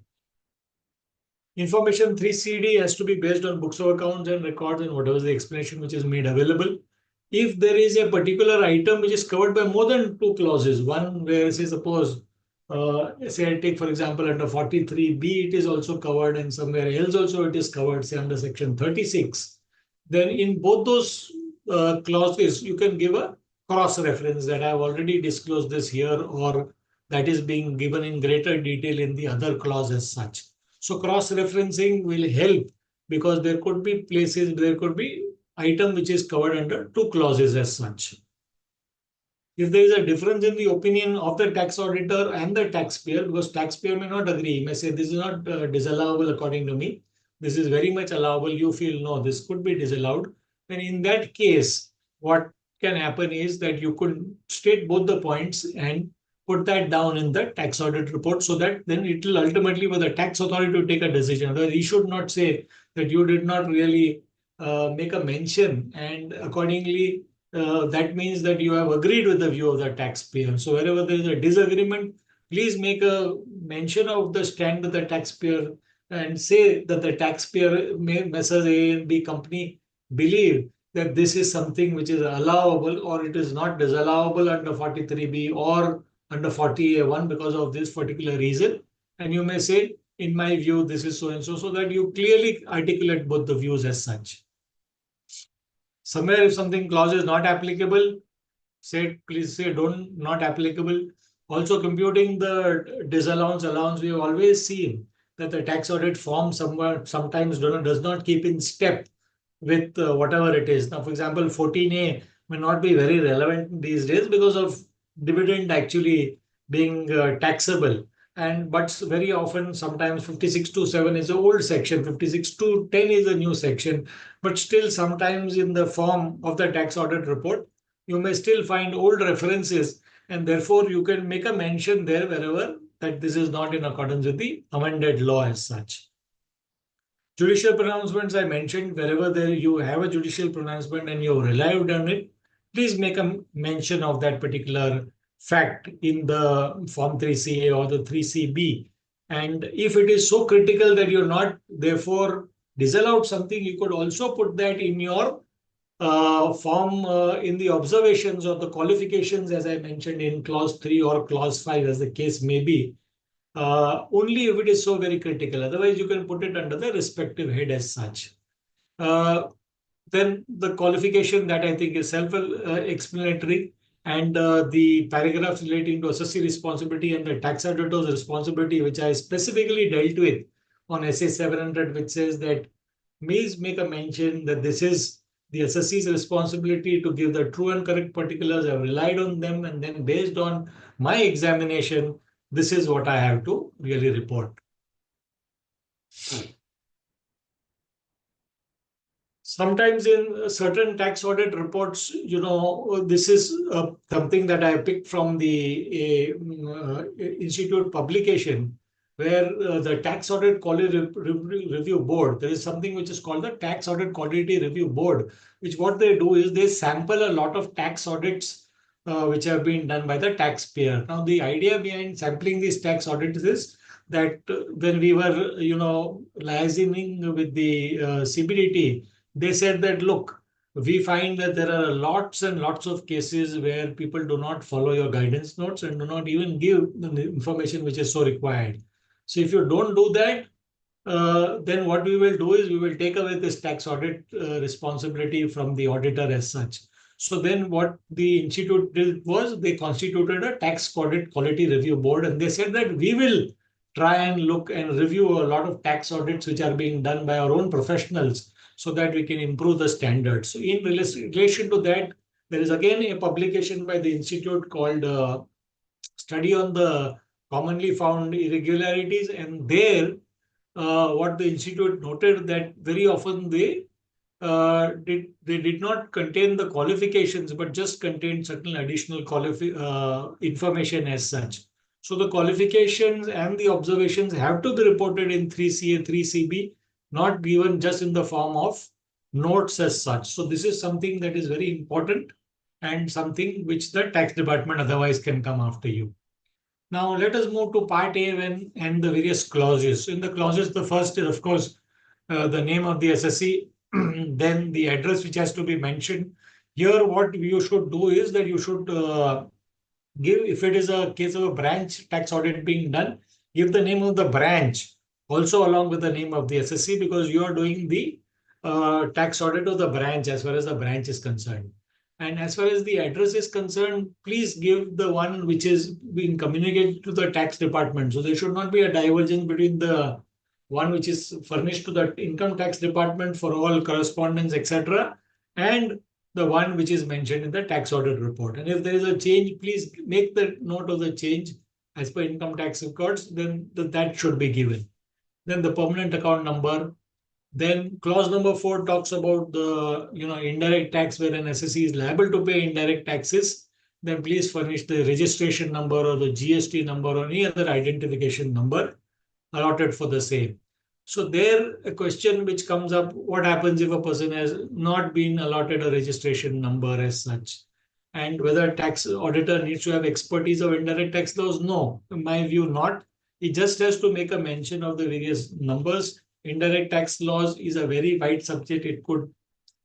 Information 3CD has to be based on books of accounts and records and whatever the explanation which is made available. If there is a particular item which is covered by more than two clauses, one where, say, suppose, say I take for example under 43B, it is also covered, and somewhere else also it is covered, say under section 36, then in both those clauses, you can give a cross-reference that I have already disclosed this here, or that is being given in greater detail in the other clause as such. So cross-referencing will help, because there could be places, there could be item which is covered under two clauses as such. If there is a difference in the opinion of the tax auditor and the taxpayer, because taxpayer may not agree, he may say this is not disallowable according to me, this is very much allowable, you feel no, this could be disallowed, then in that case, what can happen is that you could state both the points and put that down in the tax audit report, so that then it will ultimately be the tax authority to take a decision. Otherwise, he should not say that you did not really make a mention, and accordingly, that means that you have agreed with the view of the taxpayer. So wherever there is a disagreement, please make a mention of the stand of the taxpayer and say that the taxpayer, Messrs. A and B company, believe that this is something which is allowable, or it is not disallowable under 43B or under 40A1 because of this particular reason. And you may say, in my view, this is so and so, so that you clearly articulate both the views as such. Somewhere if something clause is not applicable, say, please say don't not applicable. Also computing the disallowance allowance, we have always seen that the tax audit form sometimes does not keep in step with whatever it is. Now, for example, 14A may not be very relevant these days because of dividend actually being taxable. But very often, sometimes 56.2.7 is the old section, 56.2.10 is a new section. But still, sometimes in the form of the tax audit report, you may still find old references, and therefore you can make a mention there wherever that this is not in accordance with the amended law as such. Judicial pronouncements, I mentioned, wherever there you have a judicial pronouncement and you relied on it, please make a mention of that particular fact in the Form 3CA or the 3CB. And if it is so critical that you're not therefore disallowed something, you could also put that in your form in the observations or the qualifications, as I mentioned in clause 3 or clause 5, as the case may be, only if it is so very critical. Otherwise, you can put it under the respective head as such. Then the qualification that I think is self-explanatory, and the paragraphs relating to assessee responsibility and the tax auditor's responsibility, which I specifically dealt with on SA 700, which says that please make a mention that this is the assessee's responsibility to give the true and correct particulars. I've relied on them, and then based on my examination, this is what I have to really report. Sometimes in certain tax audit reports, this is something that I picked from the institute publication, where the tax audit quality review board, there is something which is called the tax audit quality review board, which what they do is they sample a lot of tax audits which have been done by the taxpayer. Now, the idea behind sampling these tax audits is that when we were, liaising with the CBDT, they said that, look, we find that there are lots and lots of cases where people do not follow your guidance notes and do not even give the information which is so required. So if you don't do that, then what we will do is we will take away this tax audit responsibility from the auditor as such. So then what the institute did was they constituted a tax audit quality review board, and they said that we will try and look and review a lot of tax audits which are being done by our own professionals so that we can improve the standards. So in relation to that, there is again a publication by the institute called Study on the Commonly Found Irregularities, and there what the institute noted that very often they did not contain the qualifications, but just contained certain additional information as such. So the qualifications and the observations have to be reported in 3CA, 3CB, not given just in the form of notes as such. So this is something that is very important and something which the tax department otherwise can come after you. Now let us move to part A and the various clauses. In the clauses, the first is, of course, the name of the assessee, then the address which has to be mentioned. Here, what you should do is that you should give, if it is a case of a branch tax audit being done, give the name of the branch also along with the name of the assessee, because you are doing the tax audit of the branch as far as the branch is concerned. And as far as the address is concerned, please give the one which is being communicated to the tax department. So there should not be a divergence between the one which is furnished to the income tax department for all correspondence, etc., and the one which is mentioned in the tax audit report. And if there is a change, please make the note of the change as per income tax records, then that should be given. Then the permanent account number. Then clause number 4 talks about the indirect tax, where an assessee is liable to pay indirect taxes. Then please furnish the registration number or the GST number or any other identification number allotted for the same. So there, a question which comes up: what happens if a person has not been allotted a registration number as such? And whether tax auditor needs to have expertise of indirect tax laws? No, in my view, not. It just has to make a mention of the various numbers. Indirect tax laws is a very wide subject. It could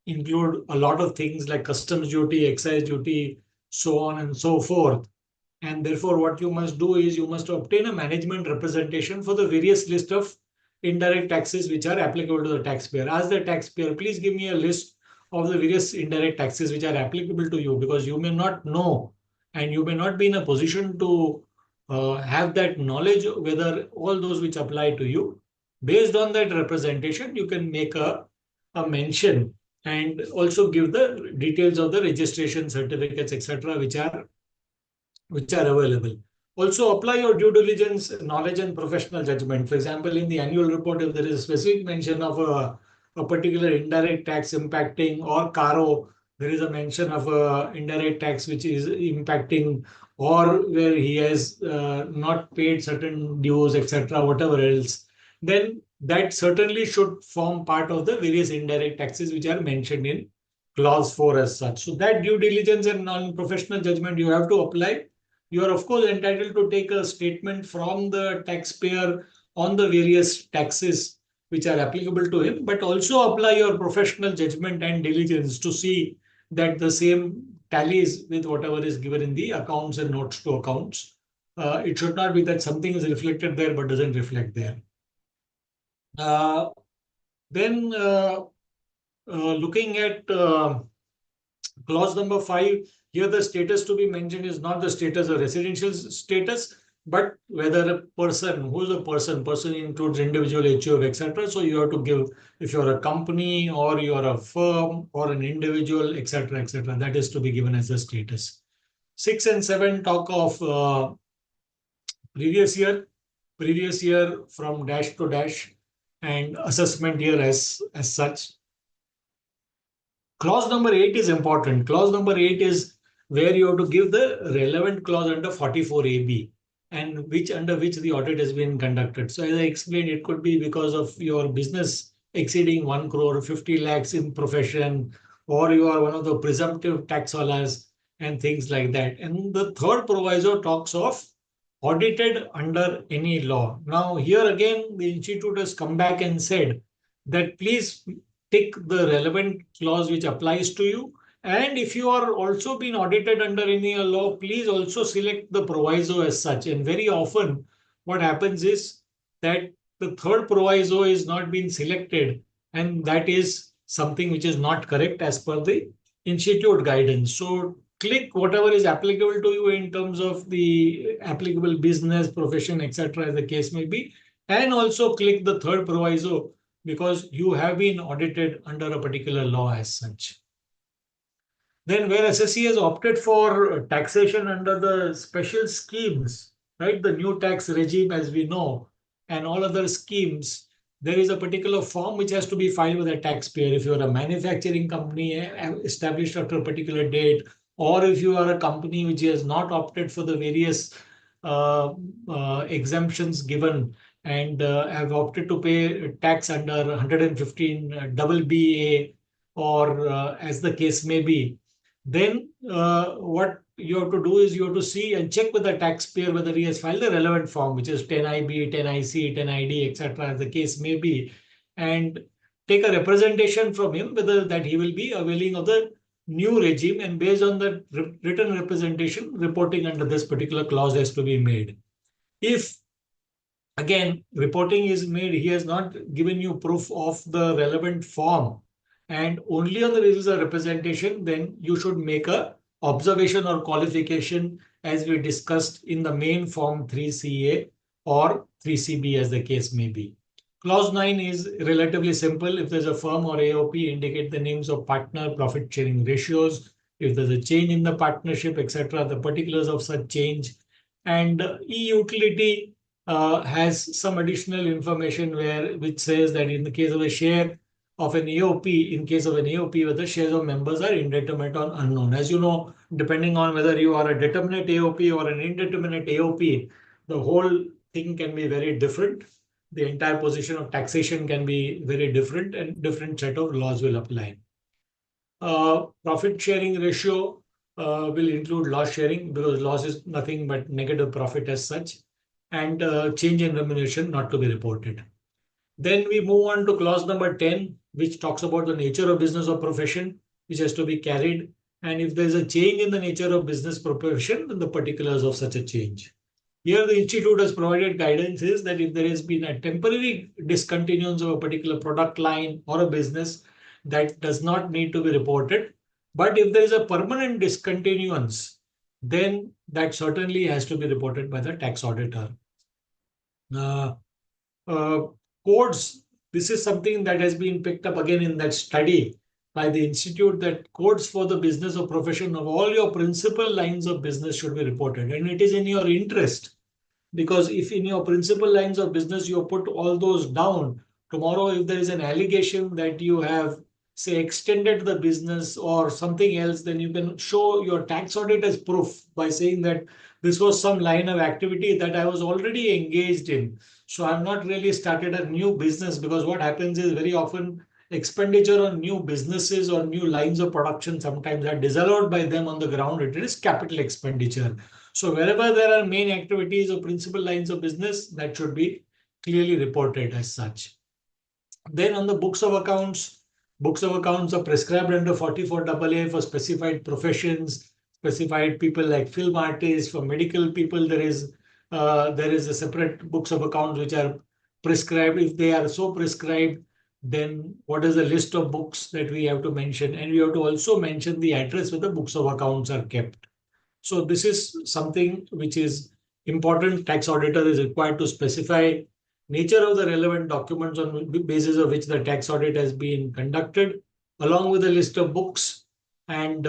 include a lot of things like customs duty, excise duty, so on and so forth. And therefore, what you must do is you must obtain a management representation for the various list of indirect taxes which are applicable to the taxpayer. Ask the taxpayer, please give me a list of the various indirect taxes which are applicable to you, because you may not know and you may not be in a position to have that knowledge whether all those which apply to you. Based on that representation, you can make a mention and also give the details of the registration certificates, etc., which are available. Also, apply your due diligence, knowledge, and professional judgment. For example, in the annual report, if there is a specific mention of a particular indirect tax impacting, or CARO, there is a mention of a indirect tax which is impacting, or where he has not paid certain dues, etc., whatever else, then that certainly should form part of the various indirect taxes which are mentioned in clause 4 as such. So that due diligence and non-professional judgment you have to apply. You are, of course, entitled to take a statement from the taxpayer on the various taxes which are applicable to him, but also apply your professional judgment and diligence to see that the same tallies with whatever is given in the accounts and notes to accounts. It should not be that something is reflected there but doesn't reflect there. Then looking at clause number 5, here the status to be mentioned is not the status of residential status, but whether a person, who is a person includes individual, HUF, etc. So you have to give, if you're a company or you're a firm or an individual, etc., etc. That is to be given as a status. 6 and 7 talk of previous year from dash to dash, and assessment year as such. Clause number 8 is important. Clause number 8 is where you have to give the relevant clause under 44AB and under which the audit has been conducted. So as I explained, it could be because of your business exceeding 1 crore, 50 lakhs in profession, or you are one of the presumptive tax taxolas and things like that. And the third proviso talks of audited under any law. Now here again, the institute has come back and said that please tick the relevant clause which applies to you. And if you are also being audited under any law, please also select the proviso as such. And very often what happens is that the third proviso is not being selected, and that is something which is not correct as per the institute guidance. So click whatever is applicable to you in terms of the applicable business, profession, etc. as the case may be, and also click the third proviso because you have been audited under a particular law as such. Then where assessee has opted for taxation under the special schemes, right, the new tax regime as we know, and all other schemes, there is a particular form which has to be filed with a taxpayer. If you are a manufacturing company established after a particular date, or if you are a company which has not opted for the various exemptions given and have opted to pay tax under 115 double BA or as the case may be, then what you have to do is you have to see and check with the taxpayer whether he has filed the relevant form, which is 10IB, 10IC, 10ID, etc. as the case may be, and take a representation from him whether that he will be availing of the new regime, and based on the written representation, reporting under this particular clause has to be made. If again reporting is made, he has not given you proof of the relevant form and only on the basis of representation, then you should make a observation or qualification as we discussed in the main form 3CA or 3CB as the case may be. Clause 9 is relatively simple. If there's a firm or AOP, indicate the names of partner, profit sharing ratios. If there's a change in the partnership, etc., the particulars of such change. And e-utility has some additional information which says that in the case of a share of an AOP, in case of an AOP, whether shares of members are indeterminate or unknown. As you know, depending on whether you are a determinate AOP or an indeterminate AOP, the whole thing can be very different. The entire position of taxation can be very different, and different set of laws will apply. Profit sharing ratio will include loss sharing because loss is nothing but negative profit as such, and change in remuneration not to be reported. Then we move on to clause number 10, which talks about the nature of business or profession, which has to be carried. And if there is a change in the nature of business profession, then the particulars of such a change. Here, the institute has provided guidance is that if there has been a temporary discontinuance of a particular product line or a business, that does not need to be reported. But if there is a permanent discontinuance, then that certainly has to be reported by the tax auditor. Codes, this is something that has been picked up again in that study by the institute, that codes for the business or profession of all your principal lines of business should be reported. And it is in your interest, because if in your principal lines of business you put all those down, tomorrow if there is an allegation that you have, say, extended the business or something else, then you can show your tax audit as proof by saying that this was some line of activity that I was already engaged in. So I'm not really started a new business, because what happens is very often expenditure on new businesses or new lines of production sometimes are disallowed by them on the ground. It is capital expenditure. So wherever there are main activities or principal lines of business, that should be clearly reported as such. Then on the books of accounts are prescribed under 44AA for specified professions, specified people like film artists. For medical people, there is a separate books of accounts which are prescribed. If they are so prescribed, then what is the list of books that we have to mention? And we have to also mention the address where the books of accounts are kept. So this is something which is important. Tax auditor is required to specify nature of the relevant documents on the basis of which the tax audit has been conducted, along with a list of books. And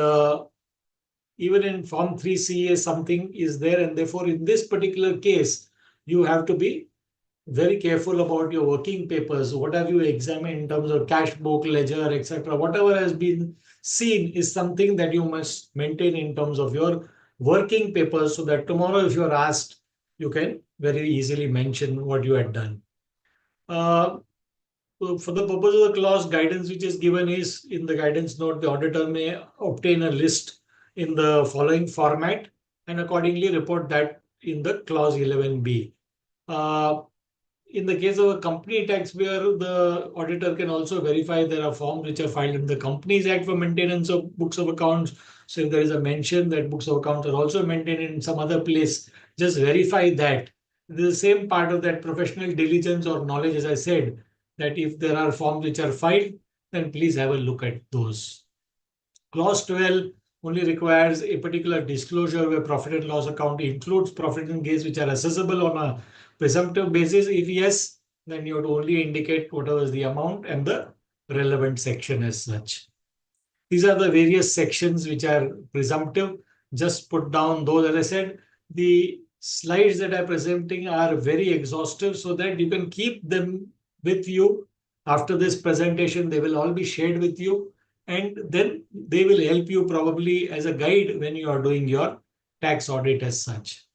even in Form 3CA, something is there. And therefore, in this particular case, you have to be very careful about your working papers. What have you examined in terms of cash book, ledger, etc. Whatever has been seen is something that you must maintain in terms of your working papers, so that tomorrow, if you are asked, you can very easily mention what you had done. For the purpose of the clause, guidance which is given is in the guidance note, the auditor may obtain a list in the following format and accordingly report that in the clause 11B. In the case of a company tax, where the auditor can also verify there are forms which are filed in the Companies Act for maintenance of books of accounts. So if there is a mention that books of accounts are also maintained in some other place, just verify that. This is the same part of that professional diligence or knowledge, as I said, that if there are forms which are filed, then please have a look at those. Clause 12 only requires a particular disclosure where profit and loss account includes profit and gains which are assessable on a presumptive basis. If yes, then you would only indicate whatever is the amount and the relevant section as such. These are the various sections which are presumptive. Just put down those. As I said, the slides that I'm presenting are very exhaustive, so that you can keep them with you. After this presentation, they will all be shared with you, and then they will help you probably as a guide when you are doing your tax audit as such.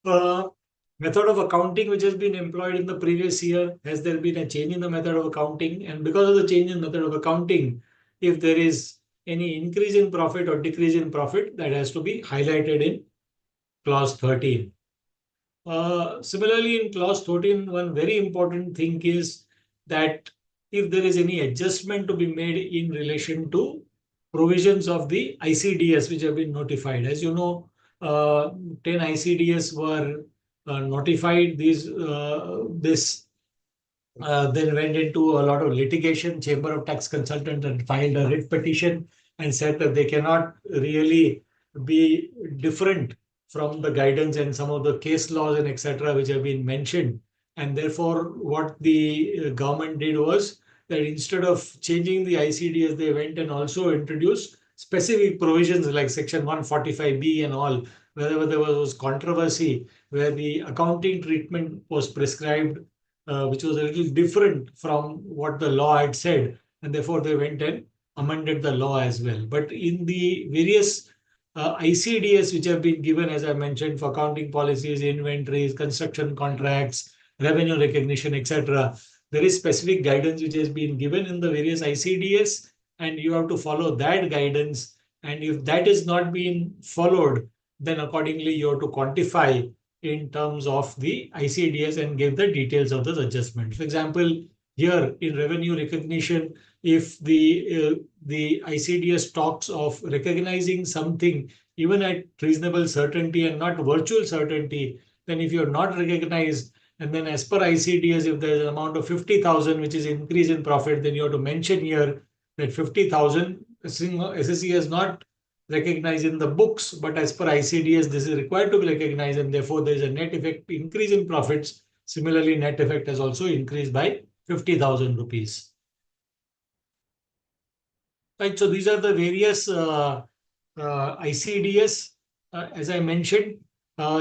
Method of accounting which has been employed in the previous year, has there been a change in the method of accounting? And because of the change in method of accounting, if there is any increase in profit or decrease in profit, that has to be highlighted in clause 13. Similarly, in clause 13, one very important thing is that if there is any adjustment to be made in relation to provisions of the ICDS which have been notified. As you know, 10 ICDS were notified. This then went into a lot of litigation. Chamber of Tax Consultants had filed a writ petition and said that they cannot really be different from the guidance and some of the case laws and etc. which have been mentioned. And therefore, what the government did was that instead of changing the ICDS, they went and also introduced specific provisions like Section 145B and all, wherever there was controversy, where the accounting treatment was prescribed, which was a little different from what the law had said. And therefore, they went and amended the law as well. But in the various ICDS which have been given, as I mentioned, for accounting policies, inventories, construction contracts, revenue recognition, etc., there is specific guidance which has been given in the various ICDS, and you have to follow that guidance. And if that is not being followed, then accordingly you have to quantify in terms of the ICDS and give the details of those adjustments. For example, here in revenue recognition, if the ICDS talks of recognizing something even at reasonable certainty and not virtual certainty, then if you're not recognized, and then as per ICDS, if there's an amount of 50,000 which is increase in profit, then you have to mention here that 50,000 SSE has not recognized in the books, but as per ICDS, this is required to be recognized, and therefore there is a net effect increase in profits. Similarly, net effect has also increased by 50,000 rupees. Right, so these are the various ICDS. As I mentioned,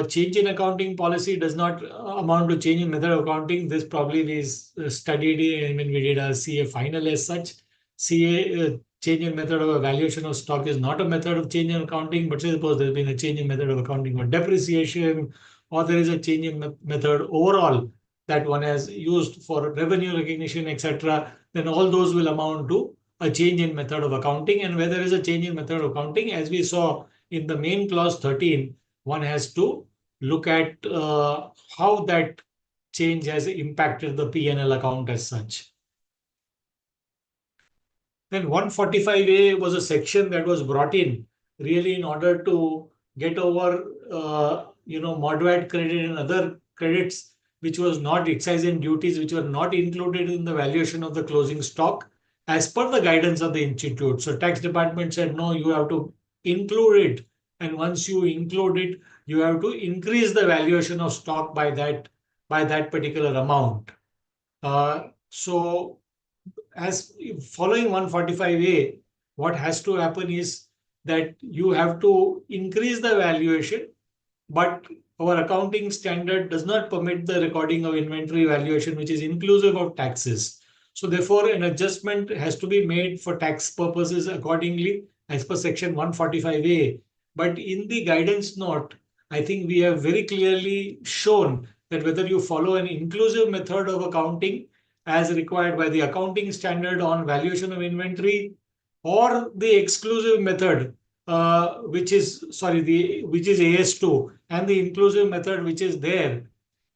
change in accounting policy does not amount to change in method of accounting. This probably is studied when we did our CA final as such. CA change in method of evaluation of stock is not a method of change in accounting, but suppose there's been a change in method of accounting for depreciation, or there is a change in method overall that one has used for revenue recognition, etc., then all those will amount to a change in method of accounting. And where there is a change in method of accounting, as we saw in the main clause 13, one has to look at how that change has impacted the P&L account as such. Then 145A was a section that was brought in really in order to get over, mod VAT credit and other credits which was not excise and duties, which were not included in the valuation of the closing stock as per the guidance of the institute. So tax department said, no, you have to include it. And once you include it, you have to increase the valuation of stock by that particular amount. So as following 145A, what has to happen is that you have to increase the valuation, but our accounting standard does not permit the recording of inventory valuation, which is inclusive of taxes. So therefore, an adjustment has to be made for tax purposes accordingly as per section 145A. But in the guidance note, I think we have very clearly shown that whether you follow an inclusive method of accounting as required by the accounting standard on valuation of inventory, or the exclusive method, which is AS2, and the inclusive method which is there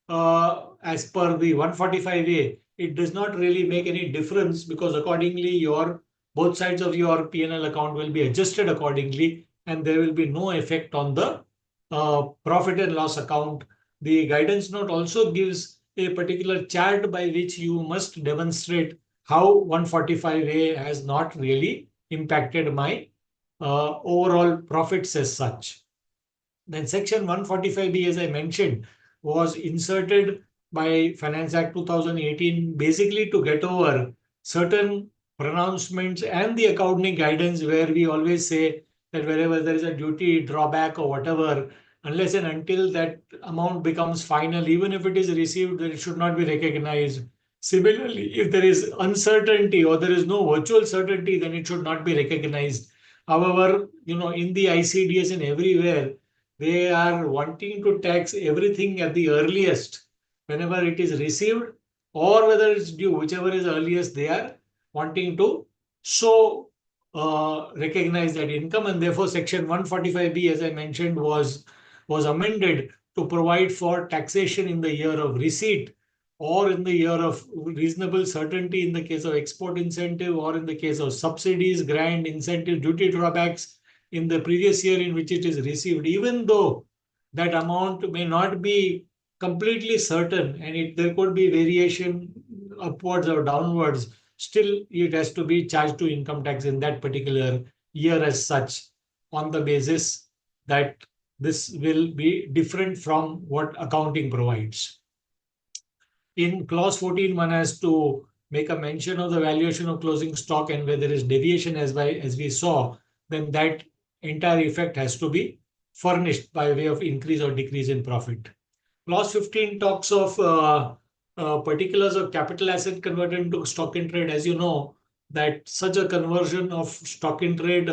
as per the 145A, it does not really make any difference, because accordingly both sides of your P&L account will be adjusted accordingly, and there will be no effect on the profit and loss account. The guidance note also gives a particular chart by which you must demonstrate how 145A has not really impacted my overall profits as such. Then section 145B, as I mentioned, was inserted by Finance Act 2018 basically to get over certain pronouncements and the accounting guidance where we always say that wherever there is a duty drawback or whatever, unless and until that amount becomes final, even if it is received, then it should not be recognized. Similarly, if there is uncertainty or there is no virtual certainty, then it should not be recognized. However, in the ICDS and everywhere, they are wanting to tax everything at the earliest, whenever it is received or whether it's due, whichever is earliest, they are wanting to recognize that income. And therefore, section 145B, as I mentioned, was amended to provide for taxation in the year of receipt, or in the year of reasonable certainty in the case of export incentive, or in the case of subsidies, grant, incentive, duty drawbacks in the previous year in which it is received, even though that amount may not be completely certain and there could be variation upwards or downwards, still it has to be charged to income tax in that particular year as such, on the basis that this will be different from what accounting provides. In clause 14, one has to make a mention of the valuation of closing stock, and where there is deviation as we saw, then that entire effect has to be furnished by way of increase or decrease in profit. Clause 15 talks of particulars of capital asset converted into stock in trade. As you know, that such a conversion of stock in trade,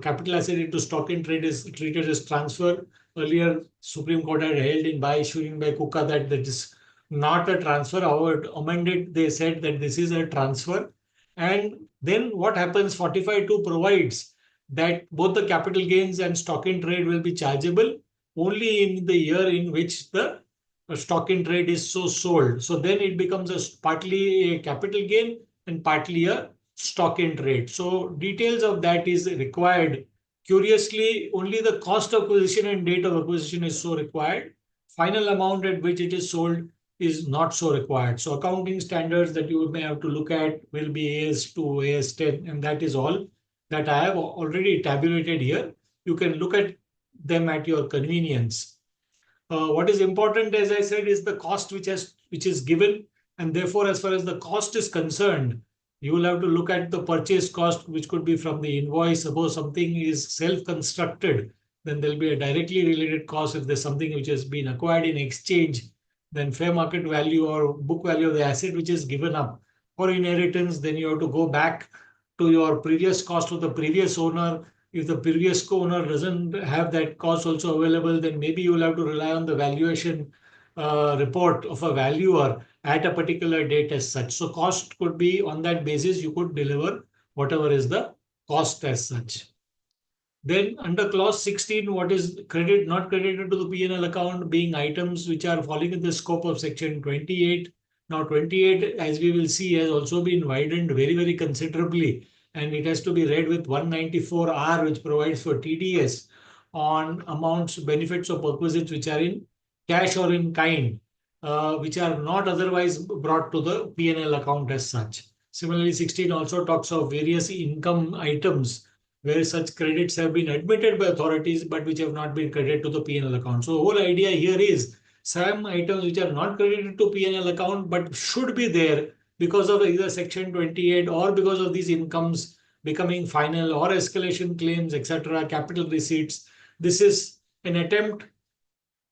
capital asset into stock in trade, is treated as transfer. Earlier, Supreme Court had held in by issuing by Kuka that is not a transfer. However, amended, they said that this is a transfer. And then what happens, 45(2) provides that both the capital gains and stock in trade will be chargeable only in the year in which the stock in trade is so sold. So then it becomes partly a capital gain and partly a stock in trade. So details of that is required. Curiously, only the cost of acquisition and date of acquisition is so required. Final amount at which it is sold is not so required. So accounting standards that you may have to look at will be AS2, AS10, and that is all that I have already tabulated here. You can look at them at your convenience. What is important, as I said, is the cost which is given, and therefore, as far as the cost is concerned, you will have to look at the purchase cost, which could be from the invoice. Suppose something is self-constructed, then there'll be a directly related cost. If there's something which has been acquired in exchange, then fair market value or book value of the asset which is given up. For inheritance, then you have to go back to your previous cost of the previous owner. If the previous owner doesn't have that cost also available, then maybe you will have to rely on the valuation report of a valuer at a particular date as such. So cost could be on that basis, you could deliver whatever is the cost as such. Then under clause 16, what is not credited to the P&L account, being items which are falling in the scope of section 28. Now 28, as we will see, has also been widened very, very considerably. and it has to be read with 194R, which provides for TDS on amounts, benefits or perquisites which are in cash or in kind, which are not otherwise brought to the P&L account as such. Similarly, 16 also talks of various income items where such credits have been admitted by authorities but which have not been credited to the P&L account. So the whole idea here is some items which are not credited to P&L account but should be there because of either Section 28 or because of these incomes becoming final or escalation claims, etc., capital receipts. This is an attempt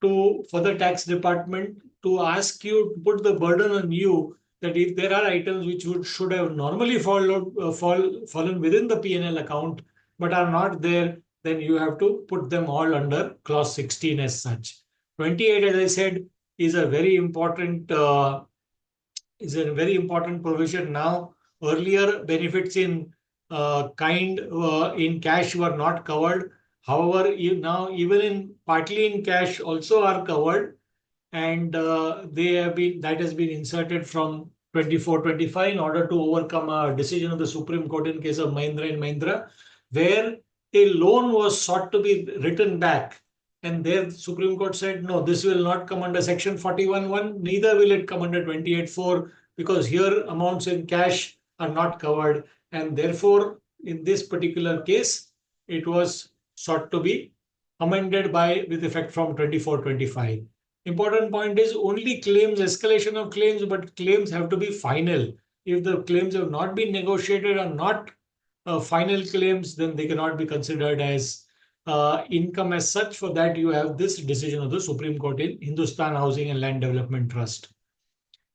for the tax department to ask you to put the burden on you that if there are items which should have normally fallen within the P&L account but are not there, then you have to put them all under clause 16 as such. 28, as I said, is a very important provision now. Earlier, benefits in kind in cash were not covered. However, now even partly in cash also are covered, and that has been inserted from 24-25 in order to overcome a decision of the Supreme Court in case of Mahindra and Mahindra, where a loan was sought to be written back. And there the Supreme Court said, no, this will not come under Section 41(1), neither will it come under 28(4), because here amounts in cash are not covered. And therefore, in this particular case, it was sought to be amended with effect from 24-25. Important point is only claims, escalation of claims, but claims have to be final. If the claims have not been negotiated or not final claims, then they cannot be considered as income as such. For that, you have this decision of the Supreme Court in Hindustan Housing and Land Development Trust.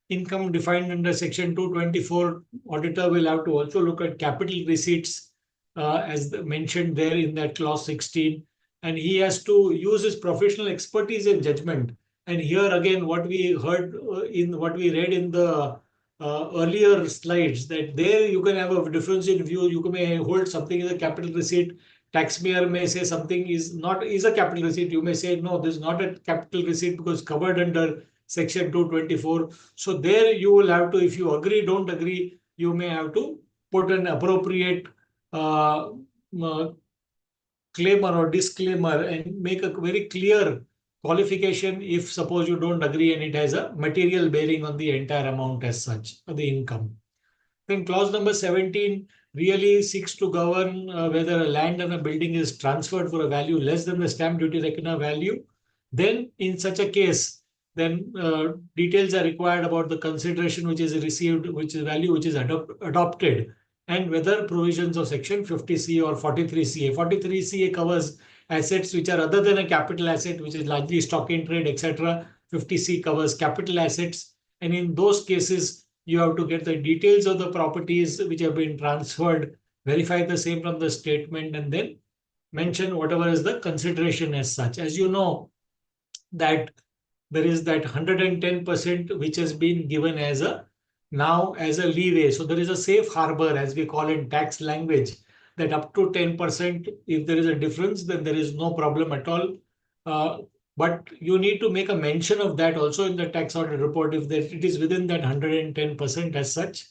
Income defined under Section 224, auditor will have to also look at capital receipts as mentioned there in that clause 16. And he has to use his professional expertise and judgment. And here again, what we heard what we read in the earlier slides, that there you can have a difference in view. You may hold something as a capital receipt. Taxpayer may say something is a capital receipt. You may say, no, this is not a capital receipt because covered under Section 224. So there you will have to, if you agree, don't agree, you may have to put an appropriate claimer or disclaimer and make a very clear qualification if suppose you don't agree and it has a material bearing on the entire amount as such, or the income. Then clause number 17 really seeks to govern whether a land and a building is transferred for a value less than the stamp duty reckoner value. Then in such a case, then details are required about the consideration which is received, which is value which is adopted, and whether provisions of Section 50C or 43CA. 43CA covers assets which are other than a capital asset, which is largely stock in trade, etc. 50C covers capital assets. And in those cases, you have to get the details of the properties which have been transferred, verify the same from the statement, and then mention whatever is the consideration as such. As you know, that there is that 110% which has been given as a leeway. So there is a safe harbor, as we call in tax language, that up to 10%, if there is a difference, then there is no problem at all. But you need to make a mention of that also in the tax audit report if it is within that 110% as such.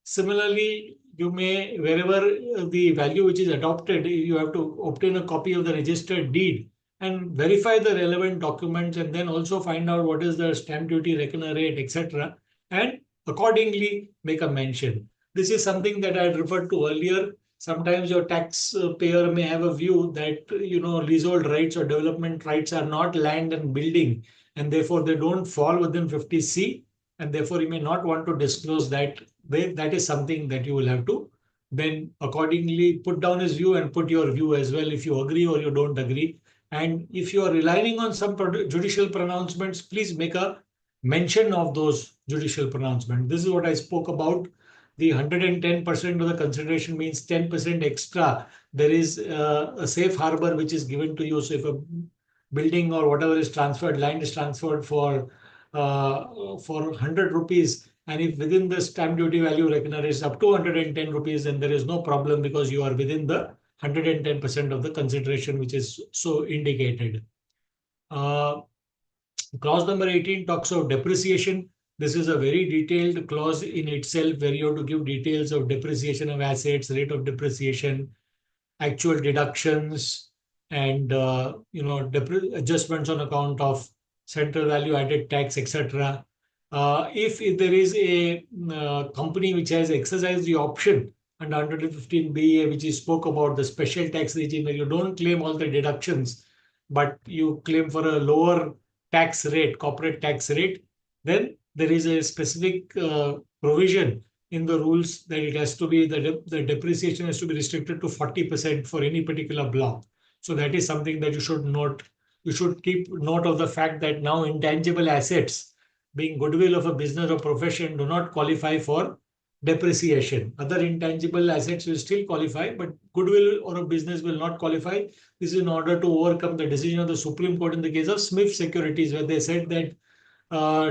Similarly, you may, wherever the value which is adopted, you have to obtain a copy of the registered deed and verify the relevant documents, and then also find out what is the stamp duty reckoner rate, etc., and accordingly make a mention. This is something that I referred to earlier. Sometimes your taxpayer may have a view that leasehold rights or development rights are not land and building, and therefore they don't fall within 50C, and therefore you may not want to disclose that. That is something that you will have to then accordingly put down his view and put your view as well if you agree or you don't agree. And if you are relying on some judicial pronouncements, please make a mention of those judicial pronouncements. This is what I spoke about. The 110% of the consideration means 10% extra. There is a safe harbor which is given to you. So if a building or whatever is transferred, land is transferred for 100 rupees, and if within the stamp duty value reckoner is up to 110 rupees, then there is no problem because you are within the 110% of the consideration which is so indicated. Clause number 18 talks of depreciation. This is a very detailed clause in itself where you have to give details of depreciation of assets, rate of depreciation, actual deductions, and adjustments on account of central value added tax, etc. If there is a company which has exercised the option under 115 BA, which is spoke about the special tax regime, where you don't claim all the deductions, but you claim for a lower tax rate, corporate tax rate, then there is a specific provision in the rules that it has to be the depreciation has to be restricted to 40% for any particular block. So that is something that you should note. You should keep note of the fact that now intangible assets, being goodwill of a business or profession, do not qualify for depreciation. Other intangible assets will still qualify, but goodwill or a business will not qualify. This is in order to overcome the decision of the Supreme Court in the case of Smith Securities, where they said that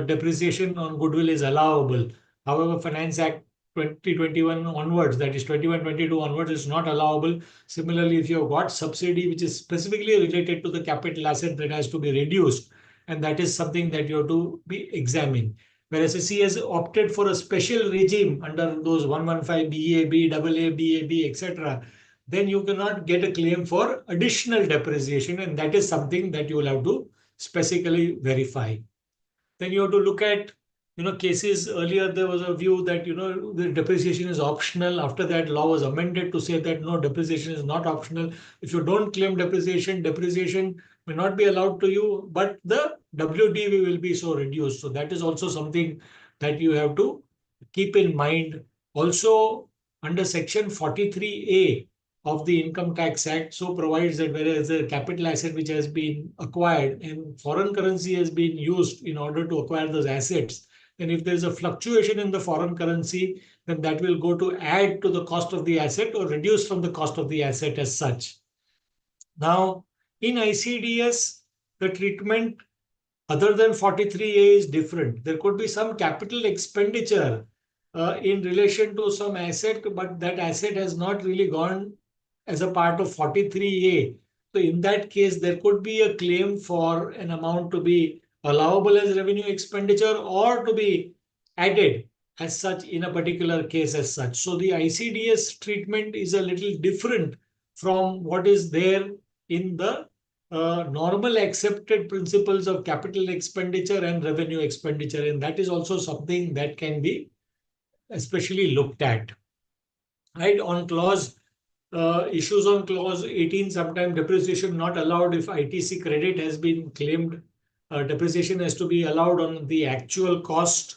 depreciation on goodwill is allowable. However, Finance Act 2021 onwards, that is 21-22 onwards, is not allowable. Similarly, if you have got subsidy which is specifically related to the capital asset, that has to be reduced, and that is something that you have to be examined. Whereas SSC has opted for a special regime under those 115 BA, AA, BAB, etc., then you cannot get a claim for additional depreciation, and that is something that you will have to specifically verify. Then you have to look at, cases. Earlier there was a view that, the depreciation is optional. After that, law was amended to say that no, depreciation is not optional. If you don't claim depreciation, depreciation may not be allowed to you, but the WDV will be so reduced. So that is also something that you have to keep in mind. Also, under Section 43A of the Income Tax Act, so provides that whereas a capital asset which has been acquired and foreign currency has been used in order to acquire those assets, then if there is a fluctuation in the foreign currency, then that will go to add to the cost of the asset or reduce from the cost of the asset as such. Now, in ICDS, the treatment other than 43A is different. There could be some capital expenditure in relation to some asset, but that asset has not really gone as a part of 43A. So in that case, there could be a claim for an amount to be allowable as revenue expenditure or to be added as such in a particular case as such. So the ICDS treatment is a little different from what is there in the normal accepted principles of capital expenditure and revenue expenditure. And that is also something that can be especially looked at. Right, on clause issues on clause 18, sometimes depreciation not allowed if ITC credit has been claimed. Depreciation has to be allowed on the actual cost.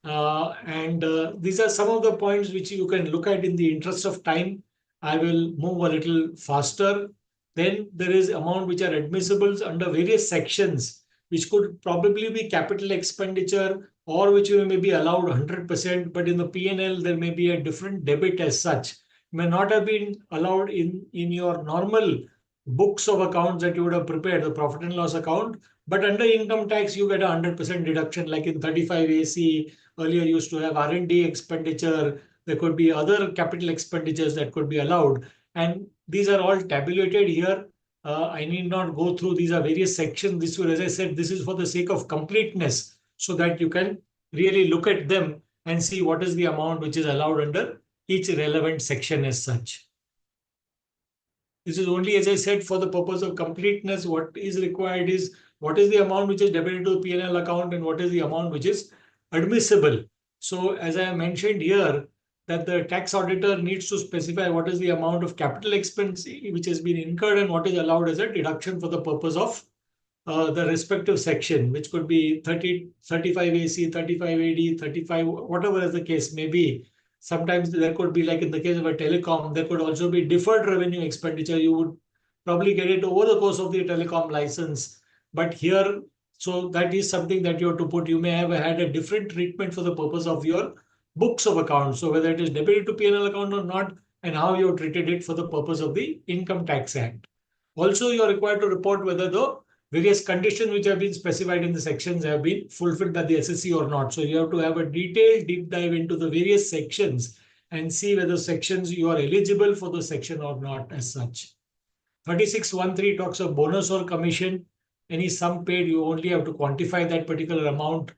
These are some of the points which you can look at. In the interest of time, I will move a little faster. Then there is amount which are admissibles under various sections, which could probably be capital expenditure or which you may be allowed 100%, but in the P&L there may be a different debit as such. May not have been allowed in your normal books of accounts that you would have prepared, the profit and loss account, but under income tax you get a 100% deduction, like in 35AC. Earlier used to have R&D expenditure. There could be other capital expenditures that could be allowed, and these are all tabulated here. I need not go through. These are various sections. This will, as I said, this is for the sake of completeness, so that you can really look at them and see what is the amount which is allowed under each relevant section as such. This is only, as I said, for the purpose of completeness. What is required is what is the amount which is debited to the P&L account and what is the amount which is admissible. So as I mentioned here, that the tax auditor needs to specify what is the amount of capital expense which has been incurred and what is allowed as a deduction for the purpose of the respective section, which could be 35AC, 35AD, 35, whatever as the case may be. Sometimes there could be, like in the case of a telecom, there could also be deferred revenue expenditure. You would probably get it over the course of the telecom license. But here, so that is something that you have to put. You may have had a different treatment for the purpose of your books of accounts. So whether it is debited to P&L account or not, and how you have treated it for the purpose of the Income Tax Act. Also, you are required to report whether the various conditions which have been specified in the sections have been fulfilled by the SSC or not. So you have to have a detailed deep dive into the various sections and see whether sections you are eligible for the section or not as such. 36(1)(3) talks of bonus or commission. Any sum paid, you only have to quantify that particular amount.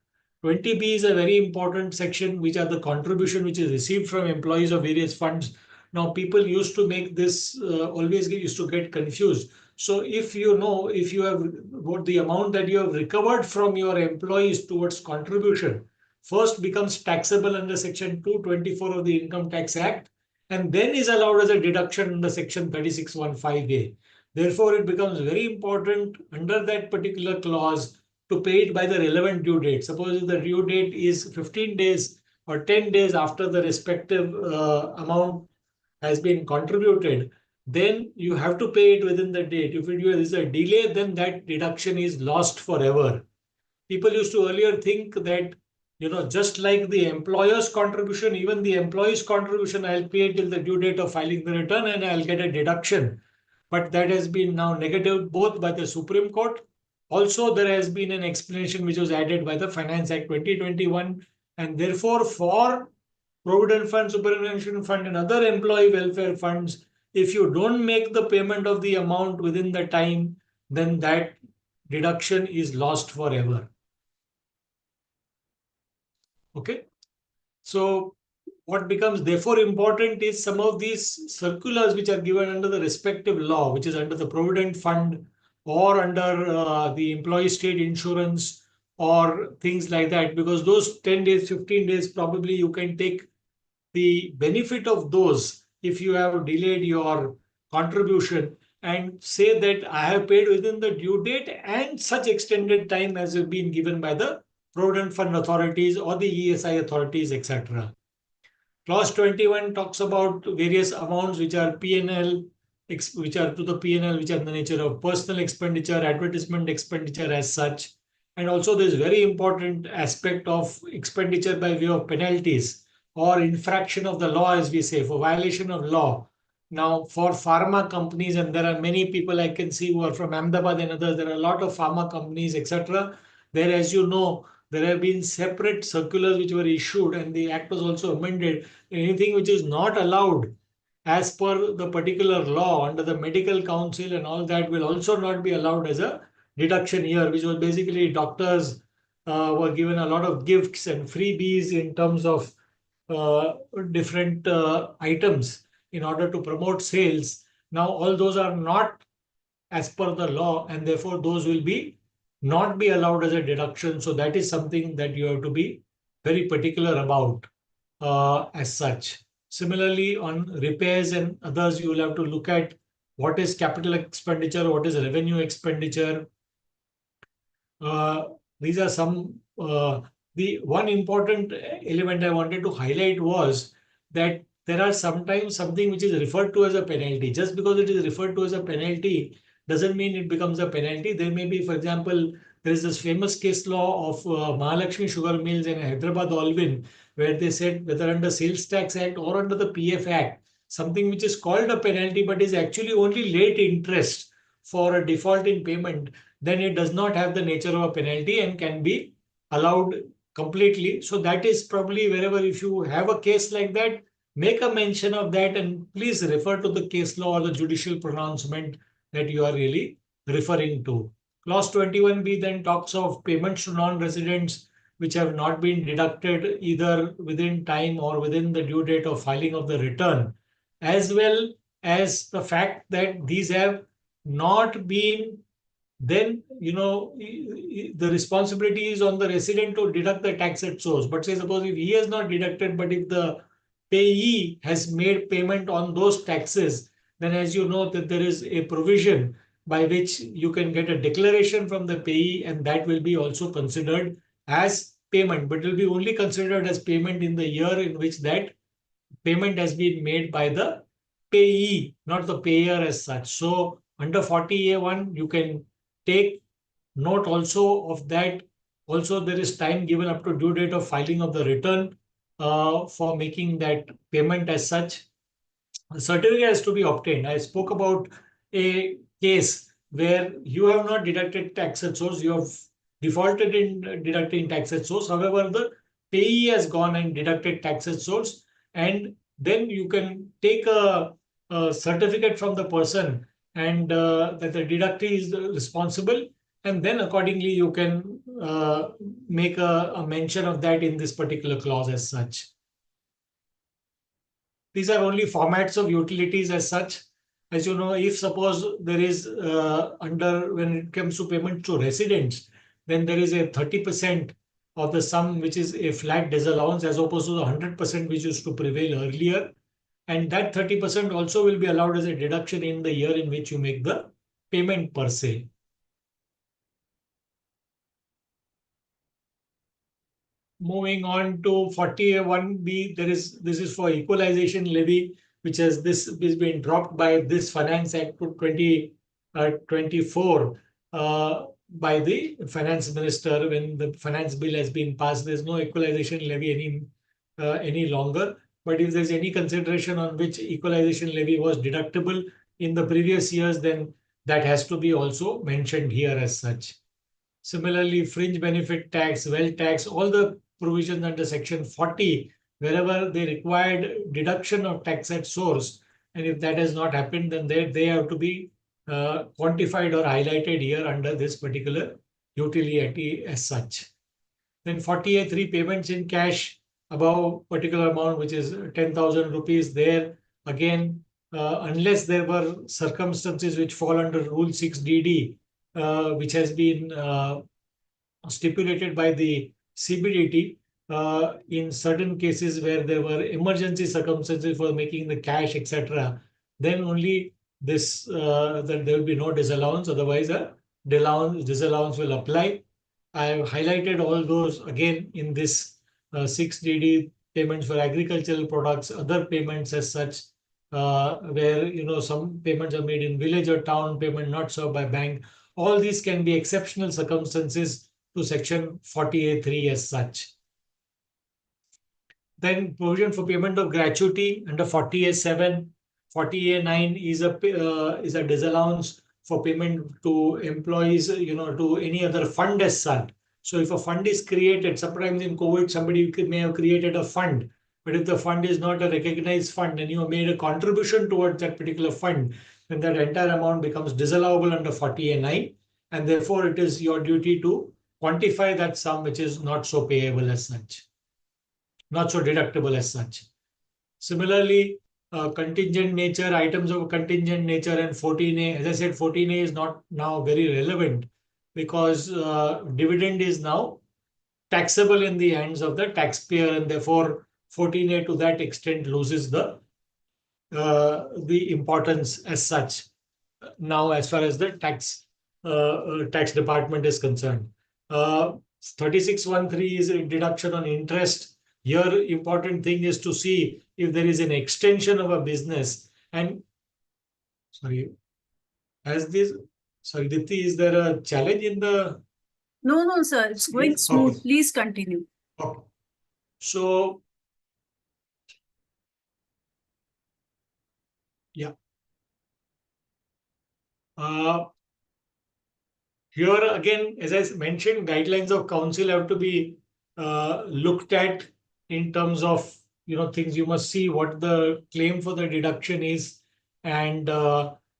20B is a very important section, which are the contribution which is received from employees of various funds. Now, people used to make this always used to get confused. So if you know, if you have what the amount that you have recovered from your employees towards contribution, first becomes taxable under Section 224 of the Income Tax Act, and then is allowed as a deduction under Section 3615A. Therefore, it becomes very important under that particular clause to pay it by the relevant due date. Suppose if the due date is 15 days or 10 days after the respective amount has been contributed, then you have to pay it within the date. If it is a delay, then that deduction is lost forever. People used to earlier think that, just like the employer's contribution, even the employee's contribution, I'll pay till the due date of filing the return and I'll get a deduction. But that has been now negated both by the Supreme Court. Also, there has been an explanation which was added by the Finance Act 2021. And therefore, for Provident Fund, Superannuation Fund, and other employee welfare funds, if you don't make the payment of the amount within the time, then that deduction is lost forever. Okay. So what becomes therefore important is some of these circulars which are given under the respective law, which is under the Provident Fund or under the employee state insurance or things like that, because those 10 days, 15 days, probably you can take the benefit of those if you have delayed your contribution and say that I have paid within the due date and such extended time as have been given by the Provident Fund authorities or the ESI authorities, etc. Clause 21 talks about various amounts which are P&L, which are to the P&L, which are in the nature of personal expenditure, advertisement expenditure as such. And also this very important aspect of expenditure by way of penalties or infraction of the law, as we say, for violation of law. Now, for pharma companies, and there are many people I can see who are from Ahmedabad and others, there are a lot of pharma companies, etc. There, as you know, there have been separate circulars which were issued, and the act was also amended. Anything which is not allowed as per the particular law under the medical council and all that will also not be allowed as a deduction here, which was basically doctors were given a lot of gifts and freebies in terms of different items in order to promote sales. Now, all those are not as per the law, and therefore those will be not be allowed as a deduction. So that is something that you have to be very particular about as such. Similarly, on repairs and others, you will have to look at what is capital expenditure, what is revenue expenditure. These are some, the one important element I wanted to highlight was that there are sometimes something which is referred to as a penalty. Just because it is referred to as a penalty doesn't mean it becomes a penalty. There may be, for example, there is this famous case law of Mahalakshmi Sugar Mills and Hyderabad Alvin, where they said whether under Sales Tax Act or under the PF Act, something which is called a penalty but is actually only late interest for a default in payment, then it does not have the nature of a penalty and can be allowed completely. So that is probably wherever, if you have a case like that, make a mention of that and please refer to the case law or the judicial pronouncement that you are really referring to. Clause 21B then talks of payments to non-residents which have not been deducted either within time or within the due date of filing of the return, as well as the fact that these have not been, then the responsibility is on the resident to deduct the tax at source. But say suppose if he has not deducted, but if the payee has made payment on those taxes, then as you know that there is a provision by which you can get a declaration from the payee, and that will be also considered as payment, but it will be only considered as payment in the year in which that payment has been made by the payee, not the payer as such. So under 40A1, you can take note also of that. Also, there is time given up to due date of filing of the return for making that payment as such. The certificate has to be obtained. I spoke about a case where you have not deducted tax at source, you have defaulted in deducting tax at source. However, the payee has gone and deducted tax at source, and then you can take a certificate from the person and that the deductee is responsible, and then accordingly you can make a mention of that in this particular clause as such. These are only formats of utilities as such. As you know, if suppose there is when it comes to payment to residents, then there is a 30% of the sum which is a flat disallowance as opposed to the 100% which used to prevail earlier. And that 30% also will be allowed as a deduction in the year in which you make the payment per se. Moving on to 40A1B, this is for equalization levy, which has been dropped by this Finance Act 2024 by the finance minister. When the finance bill has been passed, there's no equalization levy any longer. But if there's any consideration on which equalization levy was deductible in the previous years, then that has to be also mentioned here as such. Similarly, fringe benefit tax, wealth tax, all the provisions under section 40, wherever they required deduction of tax at source, and if that has not happened, then they have to be quantified or highlighted here under this particular utility as such. Then 40A3, payments in cash above particular amount, which is 10,000 rupees there. Again, unless there were circumstances which fall under Rule 6DD, which has been stipulated by the CBDT, in certain cases where there were emergency circumstances for making the cash, etc., then only this that there will be no disallowance. Otherwise, a disallowance will apply. I have highlighted all those again in this 6DD, payments for agricultural products, other payments as such, where some payments are made in village or town, payment not served by bank. All these can be exceptional circumstances to section 40A3 as such. Then provision for payment of gratuity under 40A7, 40A9 is a disallowance for payment to employees, to any other fund as such. So if a fund is created, sometimes in COVID, somebody may have created a fund, but if the fund is not a recognized fund and you have made a contribution towards that particular fund, then that entire amount becomes disallowable under 40A9, and therefore it is your duty to quantify that sum which is not so payable as such, not so deductible as such. Similarly, contingent nature, items of contingent nature and 14A, as I said, 14A is not now very relevant because dividend is now taxable in the hands of the taxpayer, and therefore 14A to that extent loses the importance as such now as far as the tax department is concerned. 3613 is a deduction on interest. Here, important thing is to see if there is an extension of a business. And Dipti, is there a challenge in the? No, sir. It's going smooth. Okay. Please continue. Okay. So, yeah. Here again, as I mentioned, guidelines of council have to be looked at in terms of things. You must see what the claim for the deduction is, and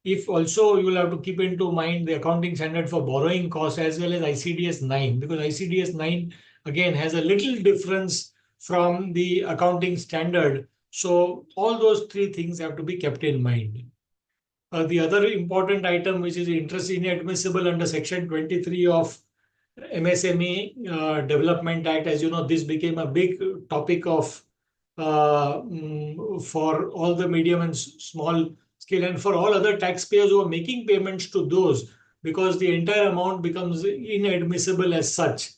if also you will have to keep into mind the accounting standard for borrowing costs as well as ICDS 9, because ICDS 9 again has a little difference from the accounting standard. So all those three things have to be kept in mind. The other important item, which is interest inadmissible under section 23 of MSME Development Act, as you know, this became a big topic of for all the medium and small scale and for all other taxpayers who are making payments to those, because the entire amount becomes inadmissible as such.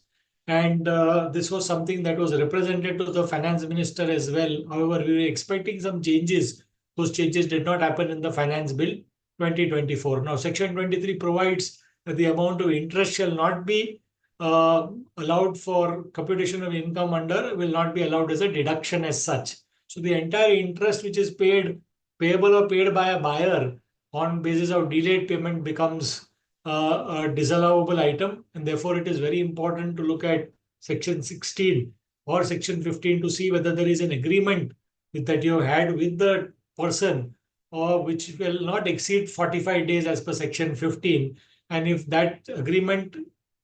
And this was something that was represented to the finance minister as well. However, we were expecting some changes. Those changes did not happen in the Finance Bill 2024. Now, Section 23 provides that the amount of interest shall not be allowed for computation of income will not be allowed as a deduction as such. So the entire interest which is payable or paid by a buyer on basis of delayed payment becomes a disallowable item, and therefore it is very important to look at Section 16 or Section 15 to see whether there is an agreement that you have had with the person, or which will not exceed 45 days as per Section 15, And if that agreement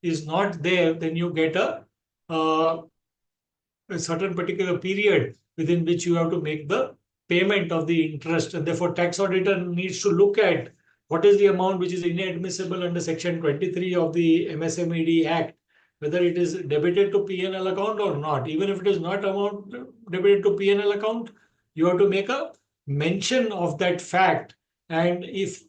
is not there, then you get a certain particular period within which you have to make the payment of the interest. And therefore, tax auditor needs to look at what is the amount which is inadmissible under Section 23 of the MSMED Act, whether it is debited to P&L account or not. Even if it is not amount debited to P&L account, you have to make a mention of that fact. And if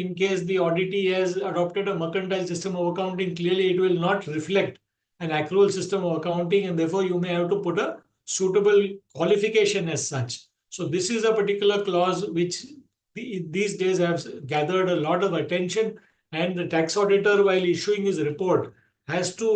in case the auditee has adopted a mercantile system of accounting, clearly it will not reflect an accrual system of accounting, and therefore you may have to put a suitable qualification as such. So this is a particular clause which these days have gathered a lot of attention, and the tax auditor, while issuing his report, has to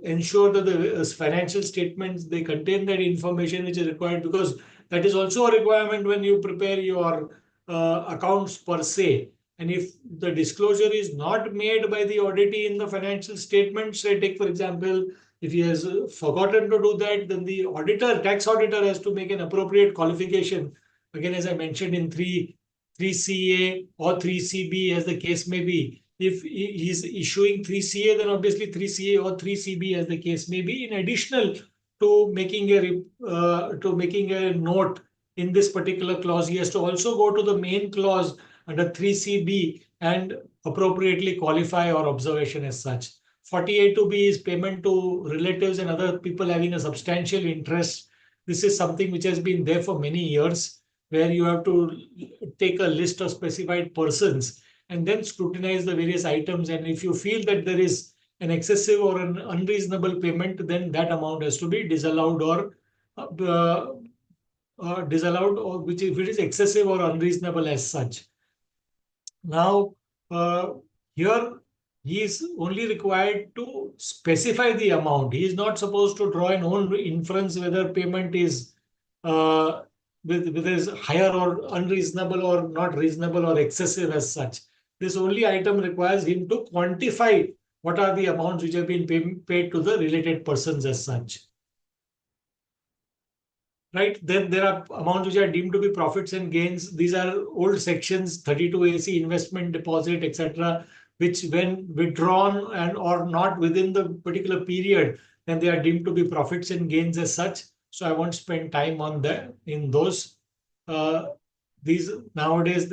ensure that the financial statements, they contain that information which is required, because that is also a requirement when you prepare your accounts per se. And if the disclosure is not made by the auditee in the financial statements, say take for example, if he has forgotten to do that, then the auditor, tax auditor, has to make an appropriate qualification. Again, as I mentioned, in 3CA or 3CB, as the case may be. If he is issuing 3CA, then obviously 3CA or 3CB, as the case may be, in additional to making a note in this particular clause, he has to also go to the main clause under 3CB and appropriately qualify or observation as such. 48(2)B is payment to relatives and other people having a substantial interest. This is something which has been there for many years, where you have to take a list of specified persons and then scrutinize the various items. And if you feel that there is an excessive or an unreasonable payment, then that amount has to be disallowed or which if it is excessive or unreasonable as such. Now, here he is only required to specify the amount. He is not supposed to draw an own inference whether payment is whether is higher or unreasonable or not reasonable or excessive as such. This only item requires him to quantify what are the amounts which have been paid to the related persons as such. Right, then there are amounts which are deemed to be profits and gains. These are old sections, 32AC, investment, deposit, etc., which when withdrawn and or not within the particular period, then they are deemed to be profits and gains as such. So I won't spend time on that in those. These nowadays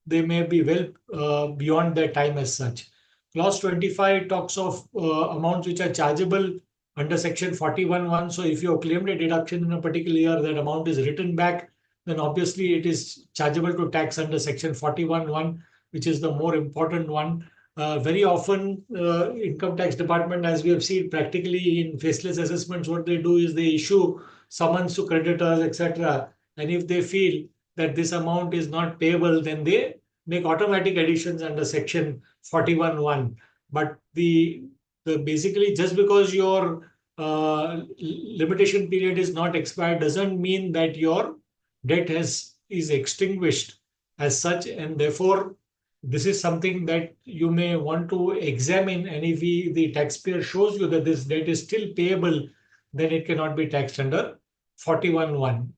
they may be well beyond their time as such. Clause 25 talks of amounts which are chargeable under Section 41(1). So if you have claimed a deduction in a particular year, that amount is written back, then obviously it is chargeable to tax under Section 41(1), which is the more important one. Very often, income tax department, as we have seen practically in faceless assessments, what they do is they issue summons to creditors, etc. And if they feel that this amount is not payable, then they make automatic additions under Section 41(1). But basically, just because your limitation period is not expired doesn't mean that your debt is extinguished as such, and therefore this is something that you may want to examine. And if the taxpayer shows you that this debt is still payable, then it cannot be taxed under 41(1).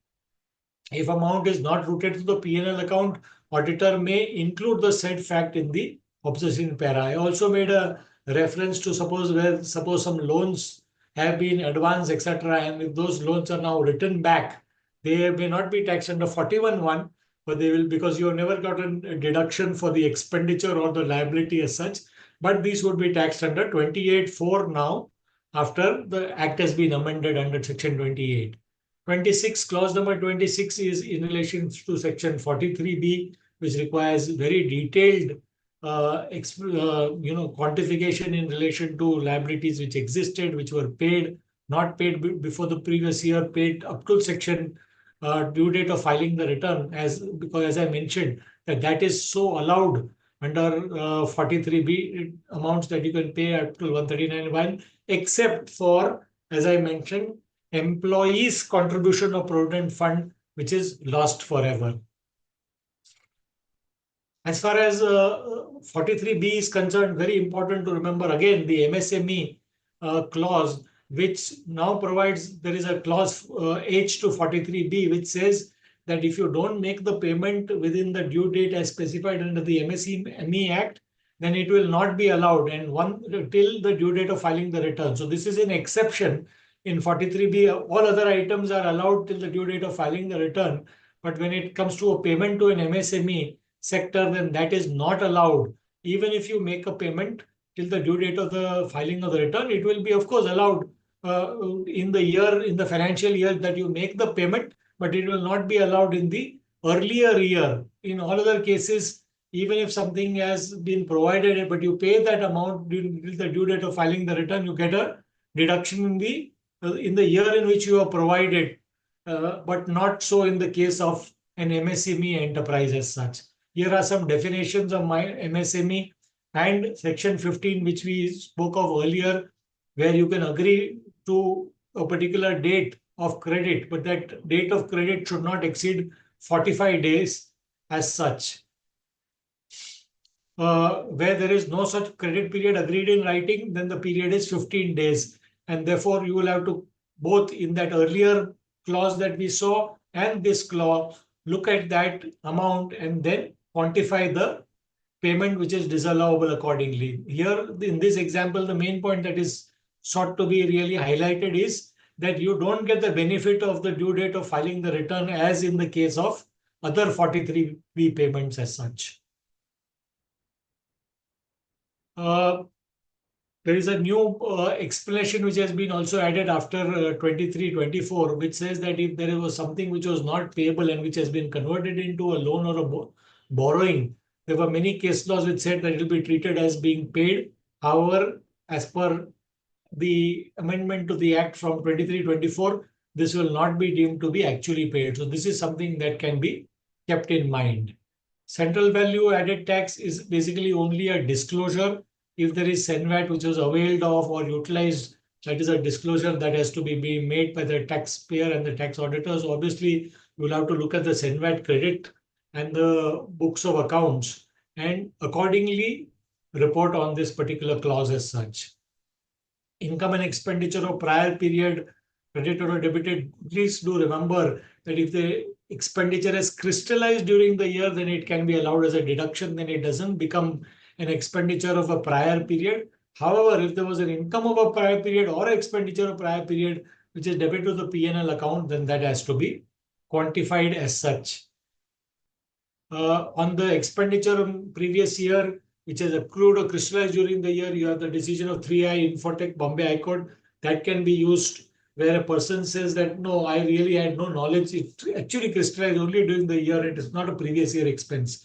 If amount is not routed to the P&L account, auditor may include the said fact in the observation para. I also made a reference to suppose some loans have been advanced, etc., and if those loans are now written back, they may not be taxed under 41(1), but they will, because you have never gotten a deduction for the expenditure or the liability as such. But these would be taxed under 28(4) now, after the Act has been amended under Section 28. 26, clause number 26 is in relation to Section 43B, which requires very detailed quantification in relation to liabilities which existed, which were paid, not paid before the previous year, paid up to section due date of filing the return, because as I mentioned, that is so allowed under 43B amounts that you can pay up to 139(1), except for, as I mentioned, employees' contribution of provident fund, which is lost forever. As far as 43B is concerned, very important to remember again the MSME clause, which now provides, there is a clause H to 43B, which says that if you don't make the payment within the due date as specified under the MSME Act, then it will not be allowed, and till the due date of filing the return. So this is an exception. In 43B, all other items are allowed till the due date of filing the return. But when it comes to a payment to an MSME sector, then that is not allowed. Even if you make a payment till the due date of the filing of the return, it will be, of course, allowed in the financial year that you make the payment, but it will not be allowed in the earlier year. In all other cases, even if something has been provided, but you pay that amount during the due date of filing the return, you get a deduction in the year in which you are provided, but not so in the case of an MSME enterprise as such. Here are some definitions of my MSME and section 15, which we spoke of earlier, where you can agree to a particular date of credit, but that date of credit should not exceed 45 days as such. Where there is no such credit period agreed in writing, then the period is 15 days. And therefore, you will have to, both in that earlier clause that we saw and this clause, look at that amount and then quantify the payment which is disallowable accordingly. Here, in this example, the main point that is sought to be really highlighted is that you don't get the benefit of the due date of filing the return as in the case of other 43B payments as such. There is a new explanation which has been also added after 23-24, which says that if there was something which was not payable and which has been converted into a loan or a borrowing, there were many case laws which said that it will be treated as being paid. However, as per the amendment to the Act from 23-24, this will not be deemed to be actually paid. So this is something that can be kept in mind. Central value added tax is basically only a disclosure. If there is SENVAT which was availed of or utilized, that is a disclosure that has to be made by the taxpayer and the tax auditors. Obviously, you will have to look at the SENVAT credit and the books of accounts and accordingly report on this particular clause as such. Income and expenditure of prior period, credited or debited, please do remember that if the expenditure is crystallized during the year, then it can be allowed as a deduction, then it doesn't become an expenditure of a prior period. However, if there was an income of a prior period or expenditure of prior period, which is debited to the P&L account, then that has to be quantified as such. On the expenditure of previous year, which has accrued or crystallized during the year, you have the decision of 3I Infotech Bombay High Court that can be used where a person says that, no, I really had no knowledge. It actually crystallized only during the year. It is not a previous year expense.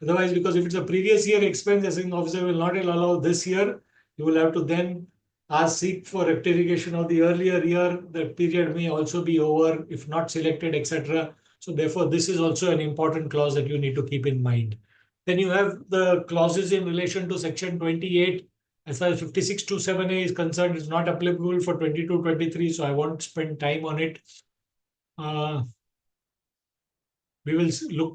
Otherwise, because if it's a previous year expense, the assessing officer will not allow this year. You will have to then seek for rectification of the earlier year. The period may also be over if not selected, etc. So therefore, this is also an important clause that you need to keep in mind. Then you have the clauses in relation to section 28. As far as 5627A is concerned, it's not applicable for 22-23, so I won't spend time on it. We will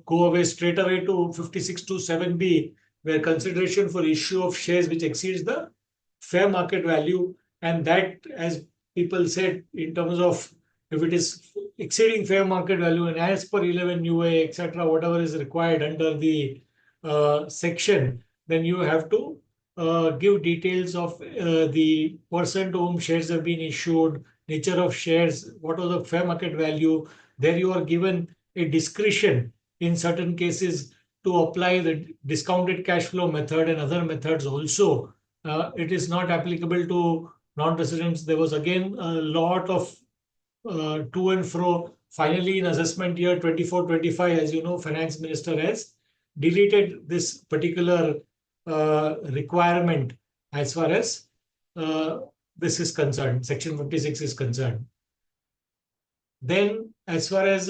go away straight away to 5627B, where consideration for issue of shares which exceeds the fair market value, and that, as people said, in terms of if it is exceeding fair market value and as per 11 UA, etc., whatever is required under the section, then you have to give details of the person to whom shares have been issued, nature of shares, what was the fair market value. There you are given a discretion in certain cases to apply the discounted cash flow method and other methods also. It is not applicable to non-residents. There was again a lot of to and fro. Finally, in assessment year 24-25, as you know, Finance Minister has deleted this particular requirement as far as this is concerned, section 56 is concerned. Then as far as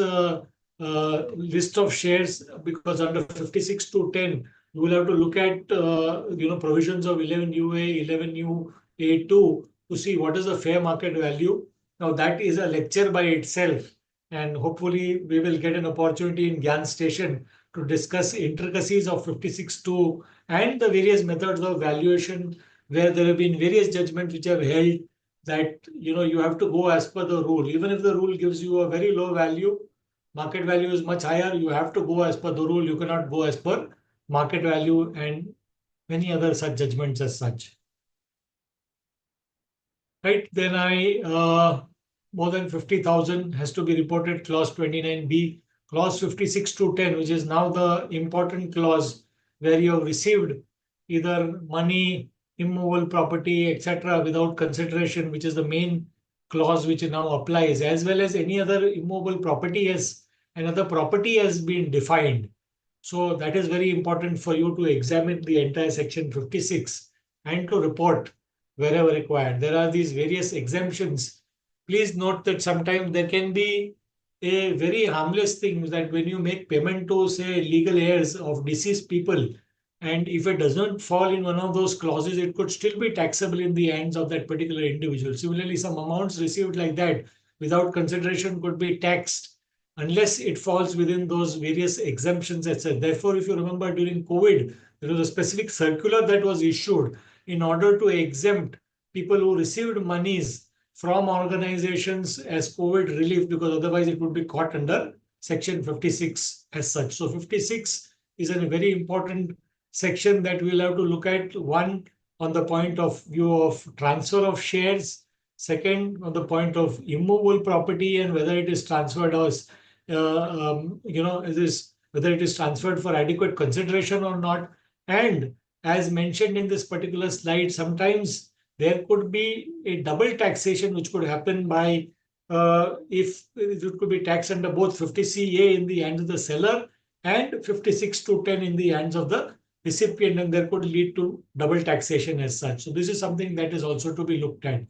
list of shares, because under 56-10, you will have to look at provisions of 11 UA, 11 UA2 to see what is the fair market value. Now that is a lecture by itself, and hopefully we will get an opportunity in GyaanStation to discuss intricacies of 56-2 and the various methods of valuation, where there have been various judgments which have held that you have to go as per the rule. Even if the rule gives you a very low value, market value is much higher, you have to go as per the rule. You cannot go as per market value, and many other such judgments as such. Right, then more than 50,000 has to be reported, clause 29B. Clause 56 to 10, which is now the important clause where you have received either money, immovable property, etc., without consideration, which is the main clause which now applies, as well as any other immovable property as another property has been defined. So that is very important for you to examine the entire section 56 and to report wherever required. There are these various exemptions. Please note that sometimes there can be a very harmless thing that when you make payment to, say, legal heirs of deceased people, and if it doesn't fall in one of those clauses, it could still be taxable in the hands of that particular individual. Similarly, some amounts received like that without consideration could be taxed unless it falls within those various exemptions, etc. Therefore, if you remember during COVID, there was a specific circular that was issued in order to exempt people who received monies from organizations as COVID relief, because otherwise it would be caught under section 56 as such. So 56 is a very important section that we'll have to look at. One, on the point of view of transfer of shares. Second, on the point of immovable property and whether it is transferred as whether it is transferred for adequate consideration or not. And as mentioned in this particular slide, sometimes there could be a double taxation which could happen by if it could be taxed under both 50CA in the hands of the seller and 56 to 10 in the hands of the recipient, and there could lead to double taxation as such. So this is something that is also to be looked at.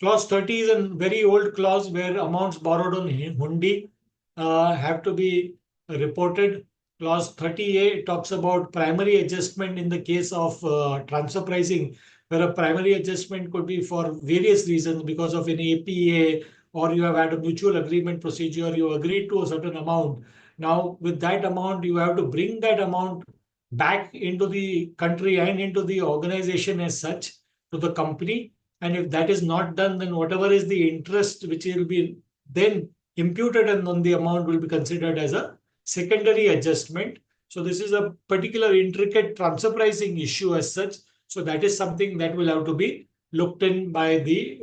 Clause 30 is a very old clause where amounts borrowed on hundi have to be reported. Clause 30A talks about primary adjustment in the case of transfer pricing, where a primary adjustment could be for various reasons, because of an APA, or you have had a mutual agreement procedure, you agreed to a certain amount. Now, with that amount, you have to bring that amount back into the country and into the organization as such, to the company. And if that is not done, then whatever is the interest which will be then imputed and on the amount will be considered as a secondary adjustment. So this is a particular intricate transfer pricing issue as such. So that is something that will have to be looked in by the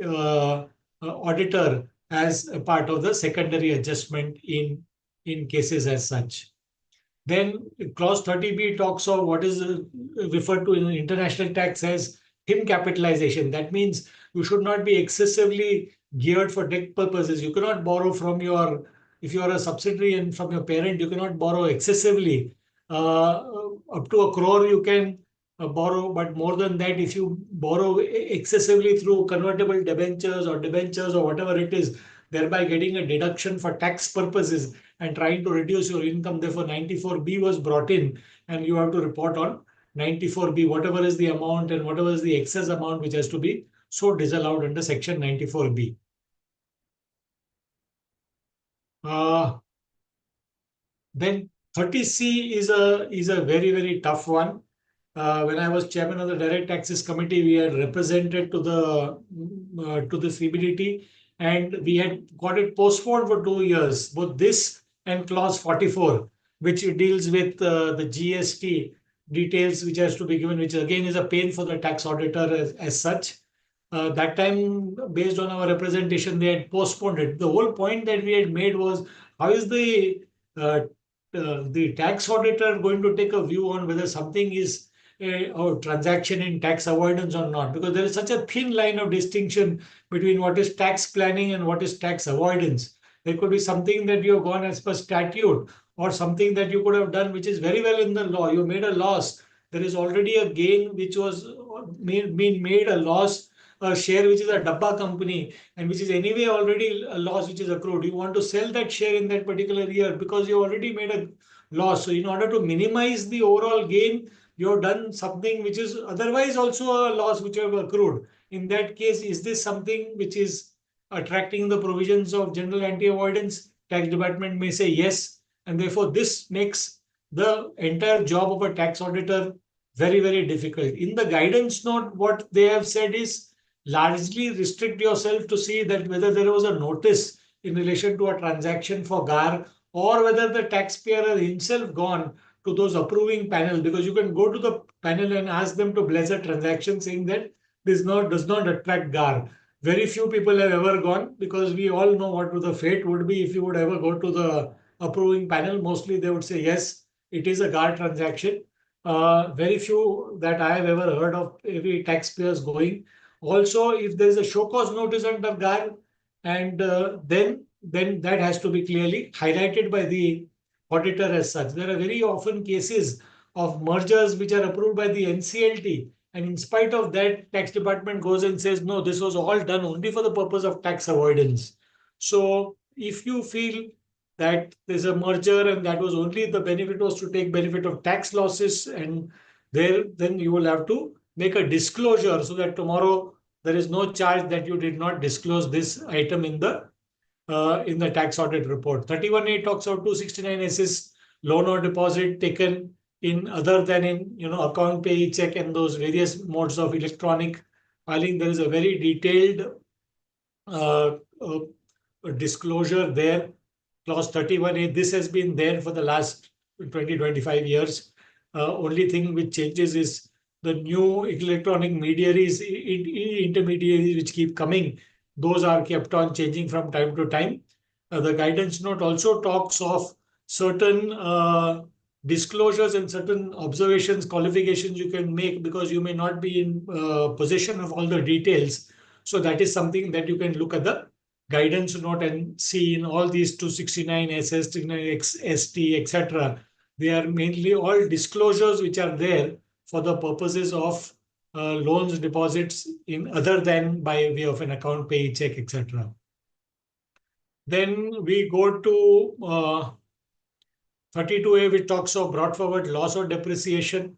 auditor as a part of the secondary adjustment in cases as such. Then clause 30B talks of what is referred to in international tax as thin capitalization. That means you should not be excessively geared for debt purposes. You cannot borrow from your, if you are a subsidiary and from your parent, you cannot borrow excessively. Up to 1 crore you can borrow, but more than that, if you borrow excessively through convertible debentures or whatever it is, thereby getting a deduction for tax purposes and trying to reduce your income. Therefore, 94B was brought in, and you have to report on 94B, whatever is the amount and whatever is the excess amount which has to be so disallowed under section 94B. Then 30C is a very, very tough one. When I was chairman of the Direct Taxes Committee, we had represented to the CBDT, and we had got it postponed for 2 years, both this and clause 44, which deals with the GST details which has to be given, which again is a pain for the tax auditor as such. That time, based on our representation, they had postponed it. The whole point that we had made was, how is the tax auditor going to take a view on whether something is a transaction in tax avoidance or not? Because there is such a thin line of distinction between what is tax planning and what is tax avoidance. There could be something that you have gone as per statute, or something that you could have done which is very well in the law. You made a loss. There is already a gain which was being made a loss, a share which is a Dabba company and which is anyway already a loss which is accrued. You want to sell that share in that particular year because you already made a loss. So in order to minimize the overall gain, you have done something which is otherwise also a loss which you have accrued. In that case, is this something which is attracting the provisions of general anti-avoidance? Tax department may say yes, and therefore this makes the entire job of a tax auditor very, very difficult. In the guidance note, what they have said is largely restrict yourself to see that whether there was a notice in relation to a transaction for GAR, or whether the taxpayer has himself gone to those approving panel, because you can go to the panel and ask them to bless a transaction saying that this does not attract GAR. Very few people have ever gone, because we all know what the fate would be if you would ever go to the approving panel. Mostly they would say, yes, it is a GAR transaction. Very few that I have ever heard of every taxpayers going. Also, if there is a show cause notice under GAR, and then that has to be clearly highlighted by the auditor as such. There are very often cases of mergers which are approved by the NCLT, and in spite of that, tax department goes and says, no, this was all done only for the purpose of tax avoidance. So if you feel that there's a merger and that was only the benefit was to take benefit of tax losses, and then you will have to make a disclosure so that tomorrow there is no charge that you did not disclose this item in the tax audit report. 31A talks about 269 SS loan or deposit taken in other than in account pay check and those various modes of electronic filing. There is a very detailed disclosure there. Clause 31A, this has been there for the last 20-25 years. Only thing which changes is the new electronic intermediaries which keep coming. Those are kept on changing from time to time. The guidance note also talks of certain disclosures and certain observations, qualifications you can make, because you may not be in possession of all the details. So that is something that you can look at the guidance note and see in all these 269 SS, 269 ST, etc. They are mainly all disclosures which are there for the purposes of loans, deposits in other than by way of an account pay check, etc. Then we go to 32A, which talks of brought forward loss or depreciation,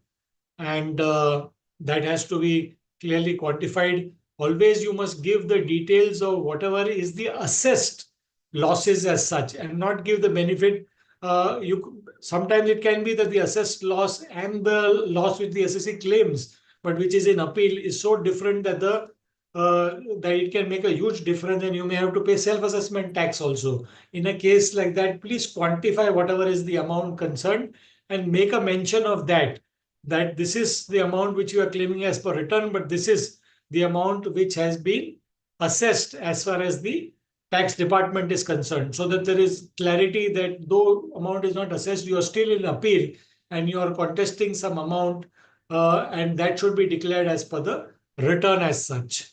and that has to be clearly quantified. Always you must give the details of whatever is the assessed losses as such, and not give the benefit. Sometimes it can be that the assessed loss and the loss which the assessee claims, but which is in appeal, is so different that that it can make a huge difference, and you may have to pay self-assessment tax also. In a case like that, please quantify whatever is the amount concerned and make a mention of that this is the amount which you are claiming as per return, but this is the amount which has been assessed as far as the tax department is concerned, so that there is clarity that though amount is not assessed, you are still in appeal and you are contesting some amount, and that should be declared as per the return as such.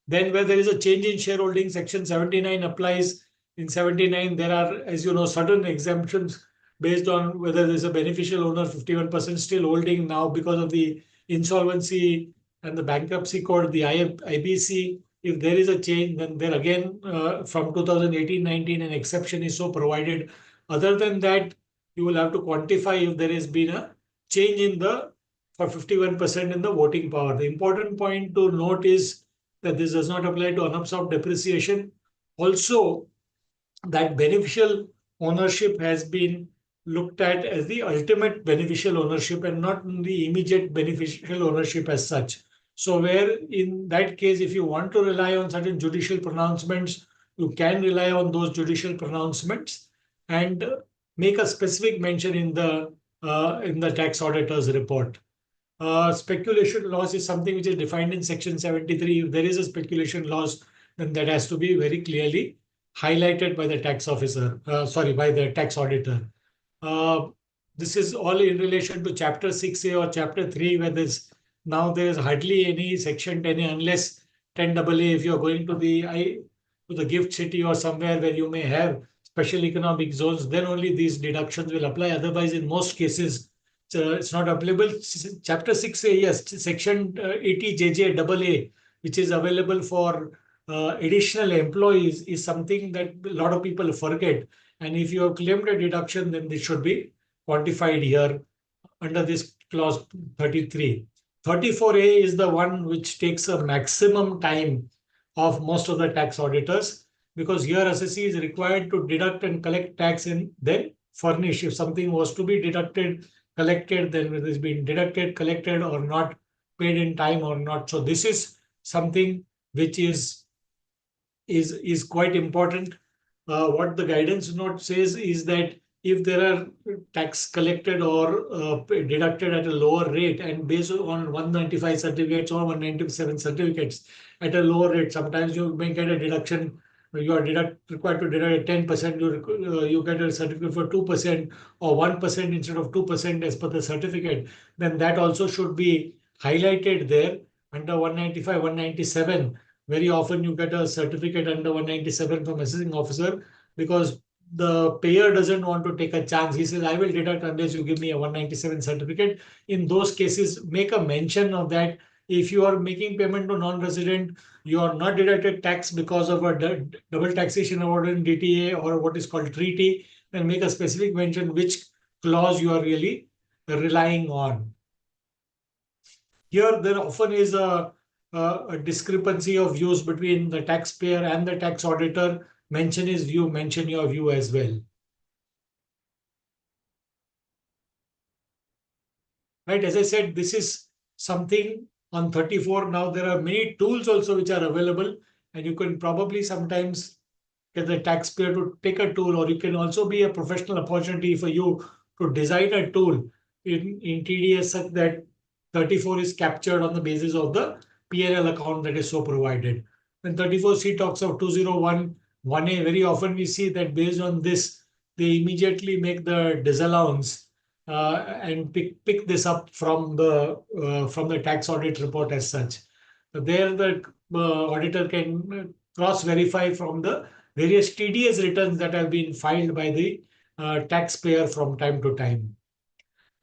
Then where there is a change in shareholding, section 79 applies. In 79, there are, as you know, certain exemptions based on whether there's a beneficial owner, 51% still holding now because of the insolvency and the bankruptcy code, the IBC. If there is a change, then there again, from 2018-19, an exception is so provided. Other than that, you will have to quantify if there has been a change in for 51% in the voting power. The important point to note is that this does not apply to unabsorbed depreciation. Also, that beneficial ownership has been looked at as the ultimate beneficial ownership and not the immediate beneficial ownership as such. So where in that case, if you want to rely on certain judicial pronouncements, you can rely on those judicial pronouncements and make a specific mention in the tax auditor's report. Speculation loss is something which is defined in section 73. If there is a speculation loss, then that has to be very clearly highlighted by the tax officer, by the tax auditor. This is all in relation to chapter 6A or chapter 3, where there is hardly any section 10 unless 10AA, if you're going to the gift city or somewhere where you may have special economic zones, then only these deductions will apply. Otherwise, in most cases, it's not applicable. Chapter 6A, yes, section 80JJAA, which is available for additional employees, is something that a lot of people forget. And if you have claimed a deduction, then this should be quantified here under this clause 33. 34A is the one which takes a maximum time of most of the tax auditors, because here assessee is required to deduct and collect tax and then furnish. If something was to be deducted, collected, then whether it's been deducted, collected, or not, paid in time or not. So this is something which is quite important. What the guidance note says is that if there are tax collected or deducted at a lower rate, and based on 195 certificates or 197 certificates at a lower rate, sometimes you may get a deduction. You are required to deduct 10%. You get a certificate for 2% or 1% instead of 2% as per the certificate. Then that also should be highlighted there under 195, 197. Very often you get a certificate under 197 from assessing officer because the payer doesn't want to take a chance. He says, I will deduct unless you give me a 197 certificate. In those cases, make a mention of that. If you are making payment to non-resident, you are not deducted tax because of a double taxation award in DTA or what is called treaty, then make a specific mention which clause you are really relying on. Here, there often is a discrepancy of views between the taxpayer and the tax auditor. Mention his view, mention your view as well. Right, as I said, this is something on 34. Now there are many tools also which are available, and you can probably sometimes get the taxpayer to take a tool, or it can also be a professional opportunity for you to design a tool in TDS such that 34 is captured on the basis of the P&L account that is so provided. When 34C talks of 201 1A, very often we see that based on this, they immediately make the disallowance and pick this up from the tax audit report as such. So there, the auditor can cross-verify from the various TDS returns that have been filed by the taxpayer from time to time.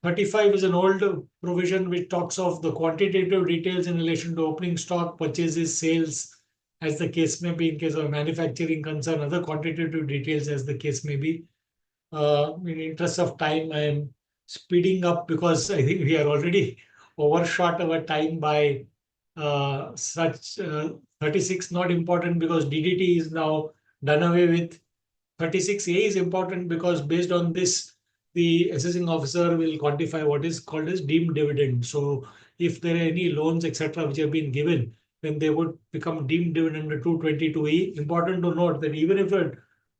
35 is an old provision which talks of the quantitative details in relation to opening stock, purchases, sales, as the case may be. In case of manufacturing concern, other quantitative details as the case may be. In interest of time, I am speeding up because I think we are already overshot our time by such 36 not important because DDT is now done away with. 36A is important because based on this, the assessing officer will quantify what is called as deemed dividend. So if there are any loans, etc., which have been given, then they would become deemed dividend under 222E. Important to note that even if a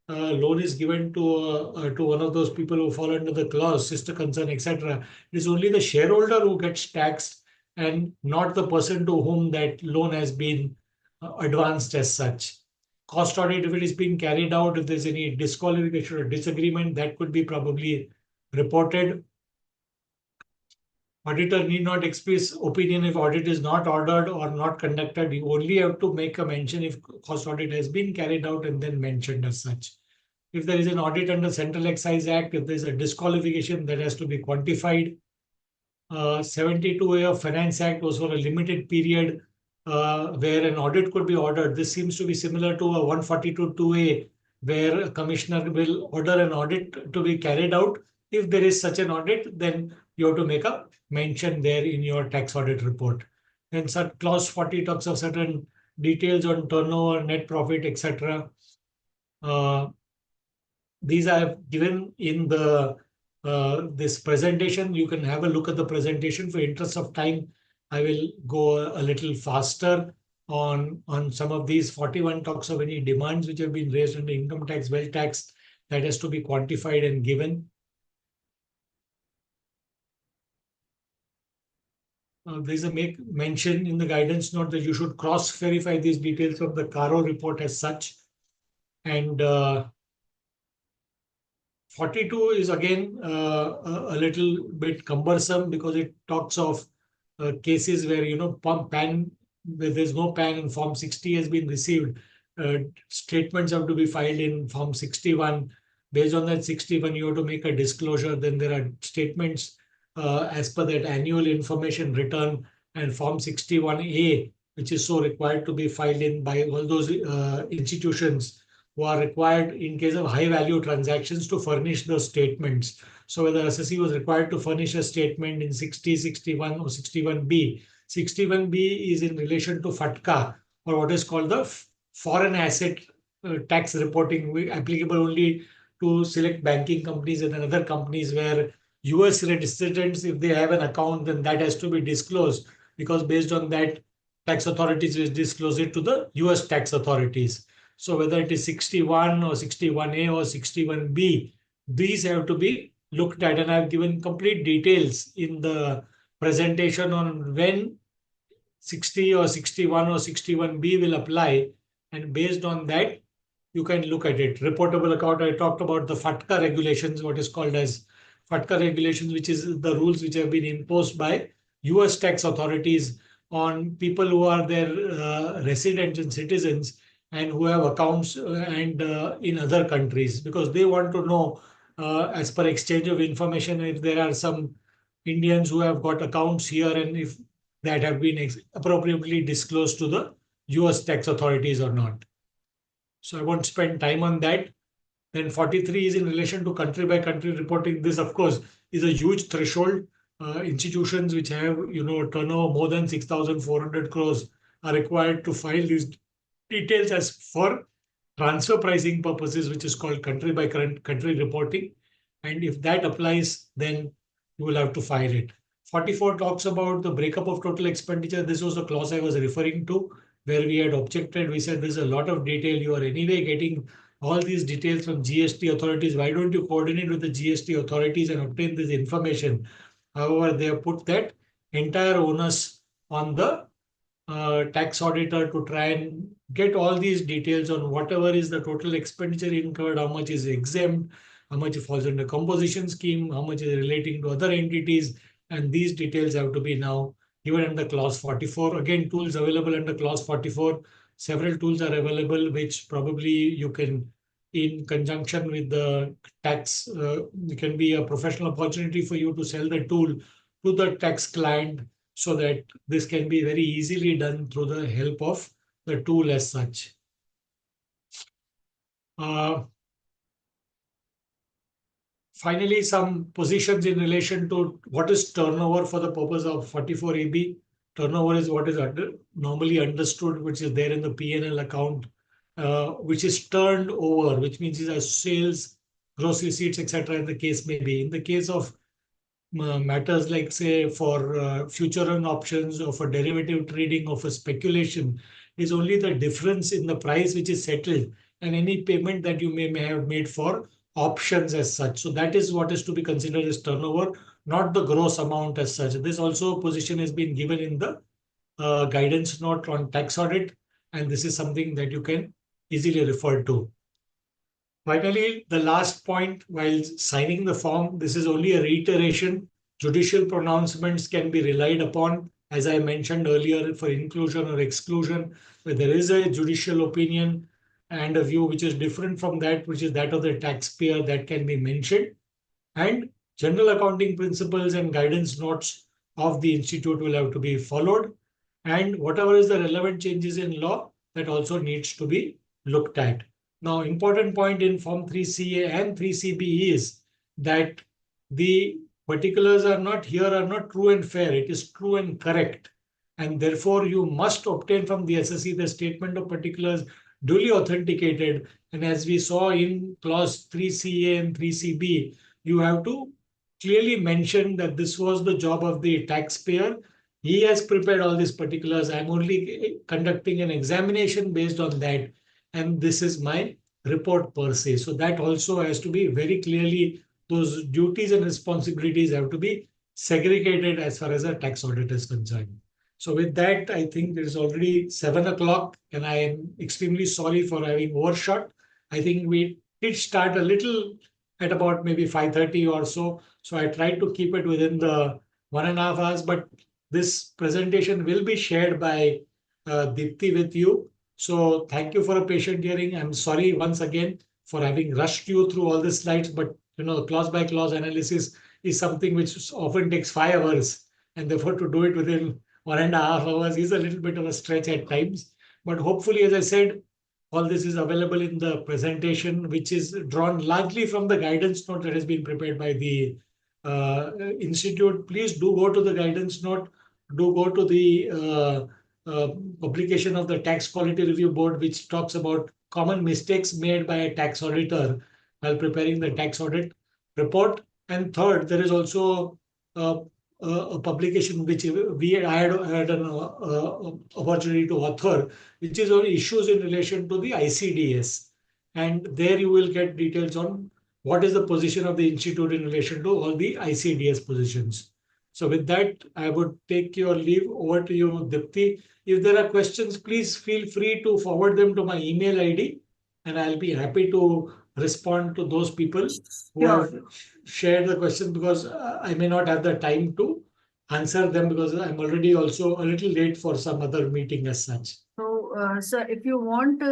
loan is given to one of those people who fall under the clause, sister concern, etc., it is only the shareholder who gets taxed and not the person to whom that loan has been advanced as such. Cost audit, if it is being carried out, if there's any disqualification or disagreement, that could be probably reported. Auditor need not express opinion if audit is not ordered or not conducted. You only have to make a mention if cost audit has been carried out and then mentioned as such. If there is an audit under Central Excise Act, if there's a disqualification, that has to be quantified. 72A of Finance Act was for a limited period where an audit could be ordered. This seems to be similar to a 142(2)A, where a commissioner will order an audit to be carried out. If there is such an audit, then you have to make a mention there in your tax audit report. Then clause 40 talks of certain details on turnover, net profit, etc. These I have given in the this presentation. You can have a look at the presentation. For interest of time, I will go a little faster on some of these. 41 talks of any demands which have been raised under income tax, wealth tax, that has to be quantified and given. There's a mention in the guidance note that you should cross-verify these details from the CARO report as such. And 42 is again a little bit cumbersome because it talks of cases where, PAN, where there's no PAN and Form 60 has been received. Statements have to be filed in Form 61. Based on that 61, you have to make a disclosure. Then there are statements as per that annual information return and Form 61A, which is so required to be filed in by all those institutions who are required in case of high value transactions to furnish those statements. So whether assessee was required to furnish a statement in 60, 61 or 61B. 61B is in relation to FATCA, or what is called the foreign asset tax reporting, applicable only to select banking companies and other companies where US residents, if they have an account, then that has to be disclosed, because based on that, tax authorities will disclose it to the US tax authorities. So whether it is 61 or 61A or 61B, these have to be looked at. And I've given complete details in the presentation on when 60 or 61 or 61B will apply. And based on that, you can look at it. Reportable account, I talked about the FATCA regulations, what is called as FATCA regulations, which is the rules which have been imposed by US tax authorities on people who are their residents and citizens and who have accounts and in other countries, because they want to know, as per exchange of information, if there are some Indians who have got accounts here and if that have been appropriately disclosed to the US tax authorities or not. So I won't spend time on that. Then 43 is in relation to country by country reporting. This, of course, is a huge threshold. Institutions which have, turnover more than 6,400 crores are required to file these details as for transfer pricing purposes, which is called country by country reporting. And if that applies, then you will have to file it. 44 talks about the breakup of total expenditure. This was the clause I was referring to, where we had objected. We said there's a lot of detail. You are anyway getting all these details from GST authorities. Why don't you coordinate with the GST authorities and obtain this information? However, they have put that entire onus on the tax auditor to try and get all these details on whatever is the total expenditure incurred, how much is exempt, how much falls under composition scheme, how much is relating to other entities, and these details have to be now given under clause 44. Again, tools available under clause 44. Several tools are available, which probably you can, in conjunction with the tax, it can be a professional opportunity for you to sell the tool to the tax client, so that this can be very easily done through the help of the tool as such. Finally, some positions in relation to what is turnover for the purpose of 44AB. Turnover is what is normally understood, which is there in the P&L account, which is turned over, which means it has sales, gross receipts, etc. in the case may be. In the case of matters like, say, for future run options or for derivative trading or for speculation, is only the difference in the price which is settled and any payment that you may have made for options as such. So that is what is to be considered as turnover, not the gross amount as such. This also position has been given in the guidance note on tax audit, and this is something that you can easily refer to. Finally, the last point, while signing the form, this is only a reiteration. Judicial pronouncements can be relied upon, as I mentioned earlier, for inclusion or exclusion, where there is a judicial opinion and a view which is different from that, which is that of the taxpayer, that can be mentioned. And general accounting principles and guidance notes of the institute will have to be followed. And whatever is the relevant changes in law, that also needs to be looked at. Now, important point in Form 3CA and 3CB is that the particulars are not true and fair. It is true and correct. And therefore, you must obtain from the SSE the statement of particulars duly authenticated. And as we saw in clause 3CA and 3CB, you have to clearly mention that this was the job of the taxpayer. He has prepared all these particulars. I'm only conducting an examination based on that. And this is my report per se. So that also has to be very clearly, those duties and responsibilities have to be segregated as far as a tax audit is concerned. So with that, I think it is already 7 o'clock and I am extremely sorry for having overshot. I think we did start a little at about maybe 5:30 or so. So I tried to keep it within the 1.5 hours, but this presentation will be shared by Deepti with you. So thank you for a patient hearing. I'm sorry once again for having rushed you through all the slides, but clause by clause analysis is something which often takes 5 hours, and therefore to do it within 1.5 hours is a little bit of a stretch at times. But hopefully, as I said, all this is available in the presentation, which is drawn largely from the guidance note that has been prepared by the institute. Please do go to the guidance note, do go to the publication of the Tax Quality Review Board, which talks about common mistakes made by a tax auditor while preparing the tax audit report. And third, there is also a publication which I had an opportunity to author, which is on issues in relation to the ICDS. And there you will get details on what is the position of the institute in relation to all the ICDS positions. So with that, I would take your leave. Over to you, Dipti. If there are questions, please feel free to forward them to my email ID, and I'll be happy to respond to those people who Sure. have shared the questions, because I may not have the time to answer them because I'm already also a little late for some other meeting as such. So, sir, if you want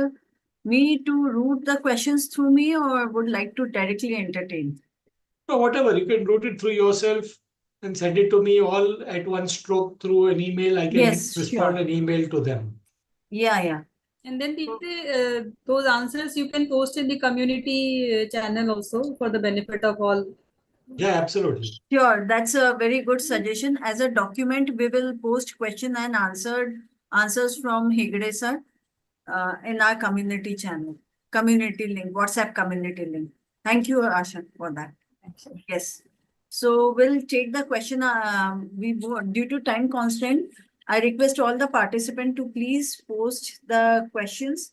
me to route the questions through me or would like to directly entertain? So whatever, you can route it through yourself and send it to me all at one stroke through an email. I can Yes, respond sure. an email to them. Yeah, yeah. And then those answers you can post in the community channel also for the benefit of all. Yeah, absolutely. Sure, that's a very good suggestion. As a document, we will post question and answers from Hegde sir in our community channel, community link, WhatsApp community link. Thank you, Asha, for that. Yes. So we'll take the question. Due to time constraint, I request all the participants to please post the questions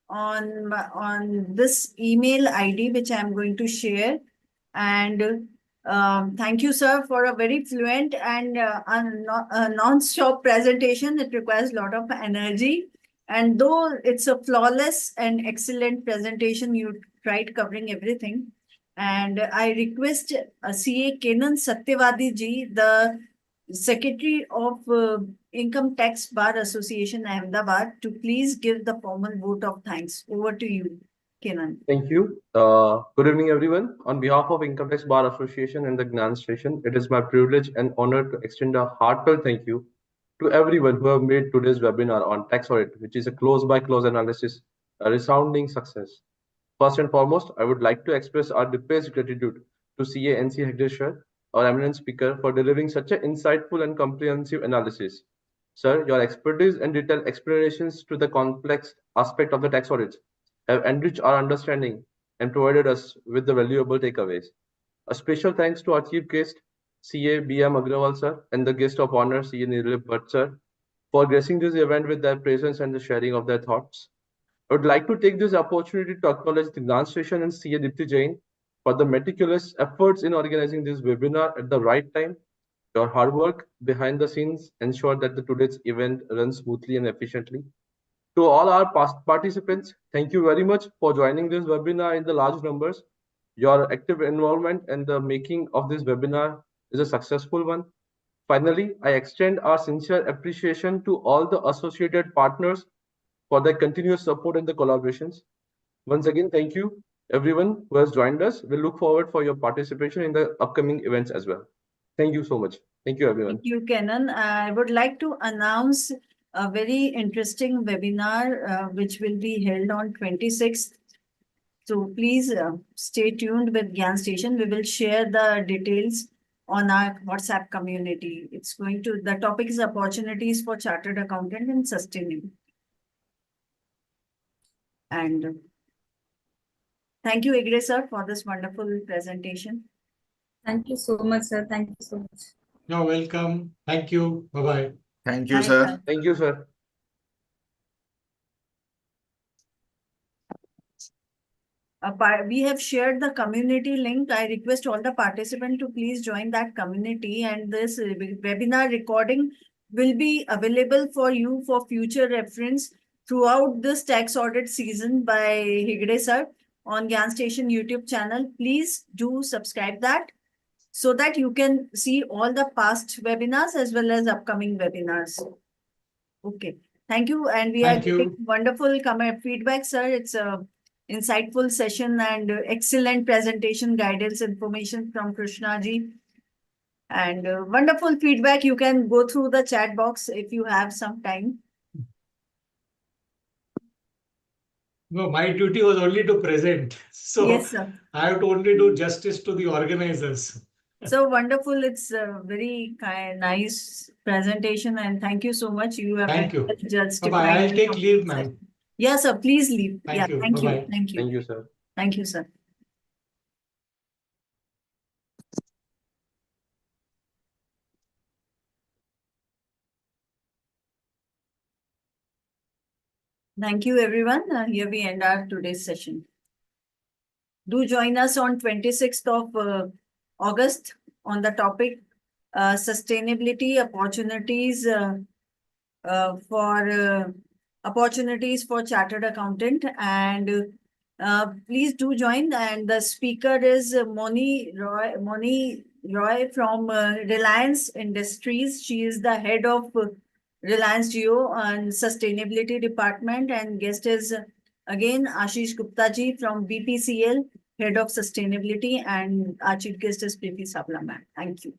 on this email ID, which I'm going to share. And thank you, sir, for a very fluent and non-stop presentation. It requires a lot of energy. And though it's a flawless and excellent presentation, you tried covering everything. And I request CA Kenan Satyavadi ji, the Secretary of Income Tax Bar Association, Ahmedabad, to please give the formal vote of thanks. Over to you, Kenan. Thank you. Good evening, everyone. On behalf of Income Tax Bar Association and the GyaanStation, it is my privilege and honor to extend a heartfelt thank you to everyone who have made today's webinar on tax audit, which is a close-by-close analysis, a resounding success. First and foremost, I would like to express our deepest gratitude to CA NC Hegde, our eminent speaker, for delivering such an insightful and comprehensive analysis. Sir, your expertise and detailed explanations to the complex aspect of the tax audits have enriched our understanding and provided us with the valuable takeaways. A special thanks to our chief guest, CA BM Agrawal sir, and the guest of honor, CA Nirlip Bhatt sir, for gracing this event with their presence and the sharing of their thoughts. I would like to take this opportunity to acknowledge the GyaanStation and CA Dipti Jain for the meticulous efforts in organizing this webinar at the right time. Your hard work behind the scenes ensure that today's event runs smoothly and efficiently. To all our past participants, thank you very much for joining this webinar in the large numbers. Your active involvement and the making of this webinar is a successful one. Finally, I extend our sincere appreciation to all the associated partners for their continuous support and the collaborations. Once again, thank you everyone who has joined us. We look forward for your participation in the upcoming events as well. Thank you so much. Thank you, everyone. Thank you, Kenan. I would like to announce a very interesting webinar which will be held on 26th. So please stay tuned with GyaanStation. We will share the details on our WhatsApp community. The topic is opportunities for chartered accountant and sustainability. And thank you, Hegde sir, for this wonderful presentation. Thank you so much, sir. Thank you so much. You're welcome. Thank you. Bye-bye. Thank you, Thanks, sir. Thank you, sir. We have shared the community link. I request all the participants to please join that community, and this webinar recording will be available for you for future reference throughout this tax audit season by Hegde sir on GyaanStation YouTube channel. Please do subscribe that so that you can see all the past webinars as well as upcoming webinars. Okay, thank you. And we are Thank you. getting wonderful feedback, sir. It's a insightful session and excellent presentation, guidance, information from Krishna ji. And wonderful feedback. You can go through the chat box if you have some time. No, my duty was only to present. So Yes, sir. I have to only do justice to the organizers. So wonderful. It's a very nice presentation, and thank you so much. You have Thank you. justified. Bye-bye. I'll take leave, ma'am. Yes, sir. Please leave. Thank Yeah, you. thank you. Bye-bye. Thank you. Thank you, sir. Thank you, sir. Thank you, everyone. Here we end our today's session. Do join us on 26th of August on the topic sustainability opportunities for chartered accountant, and please do join. And the speaker is Moni Roy from Reliance Industries. She is the head of Reliance Jio and Sustainability Department, and guest is again Ashish Gupta ji from BPCL, head of sustainability, and our chief guest is Preeti Sabla ma'am. Thank you.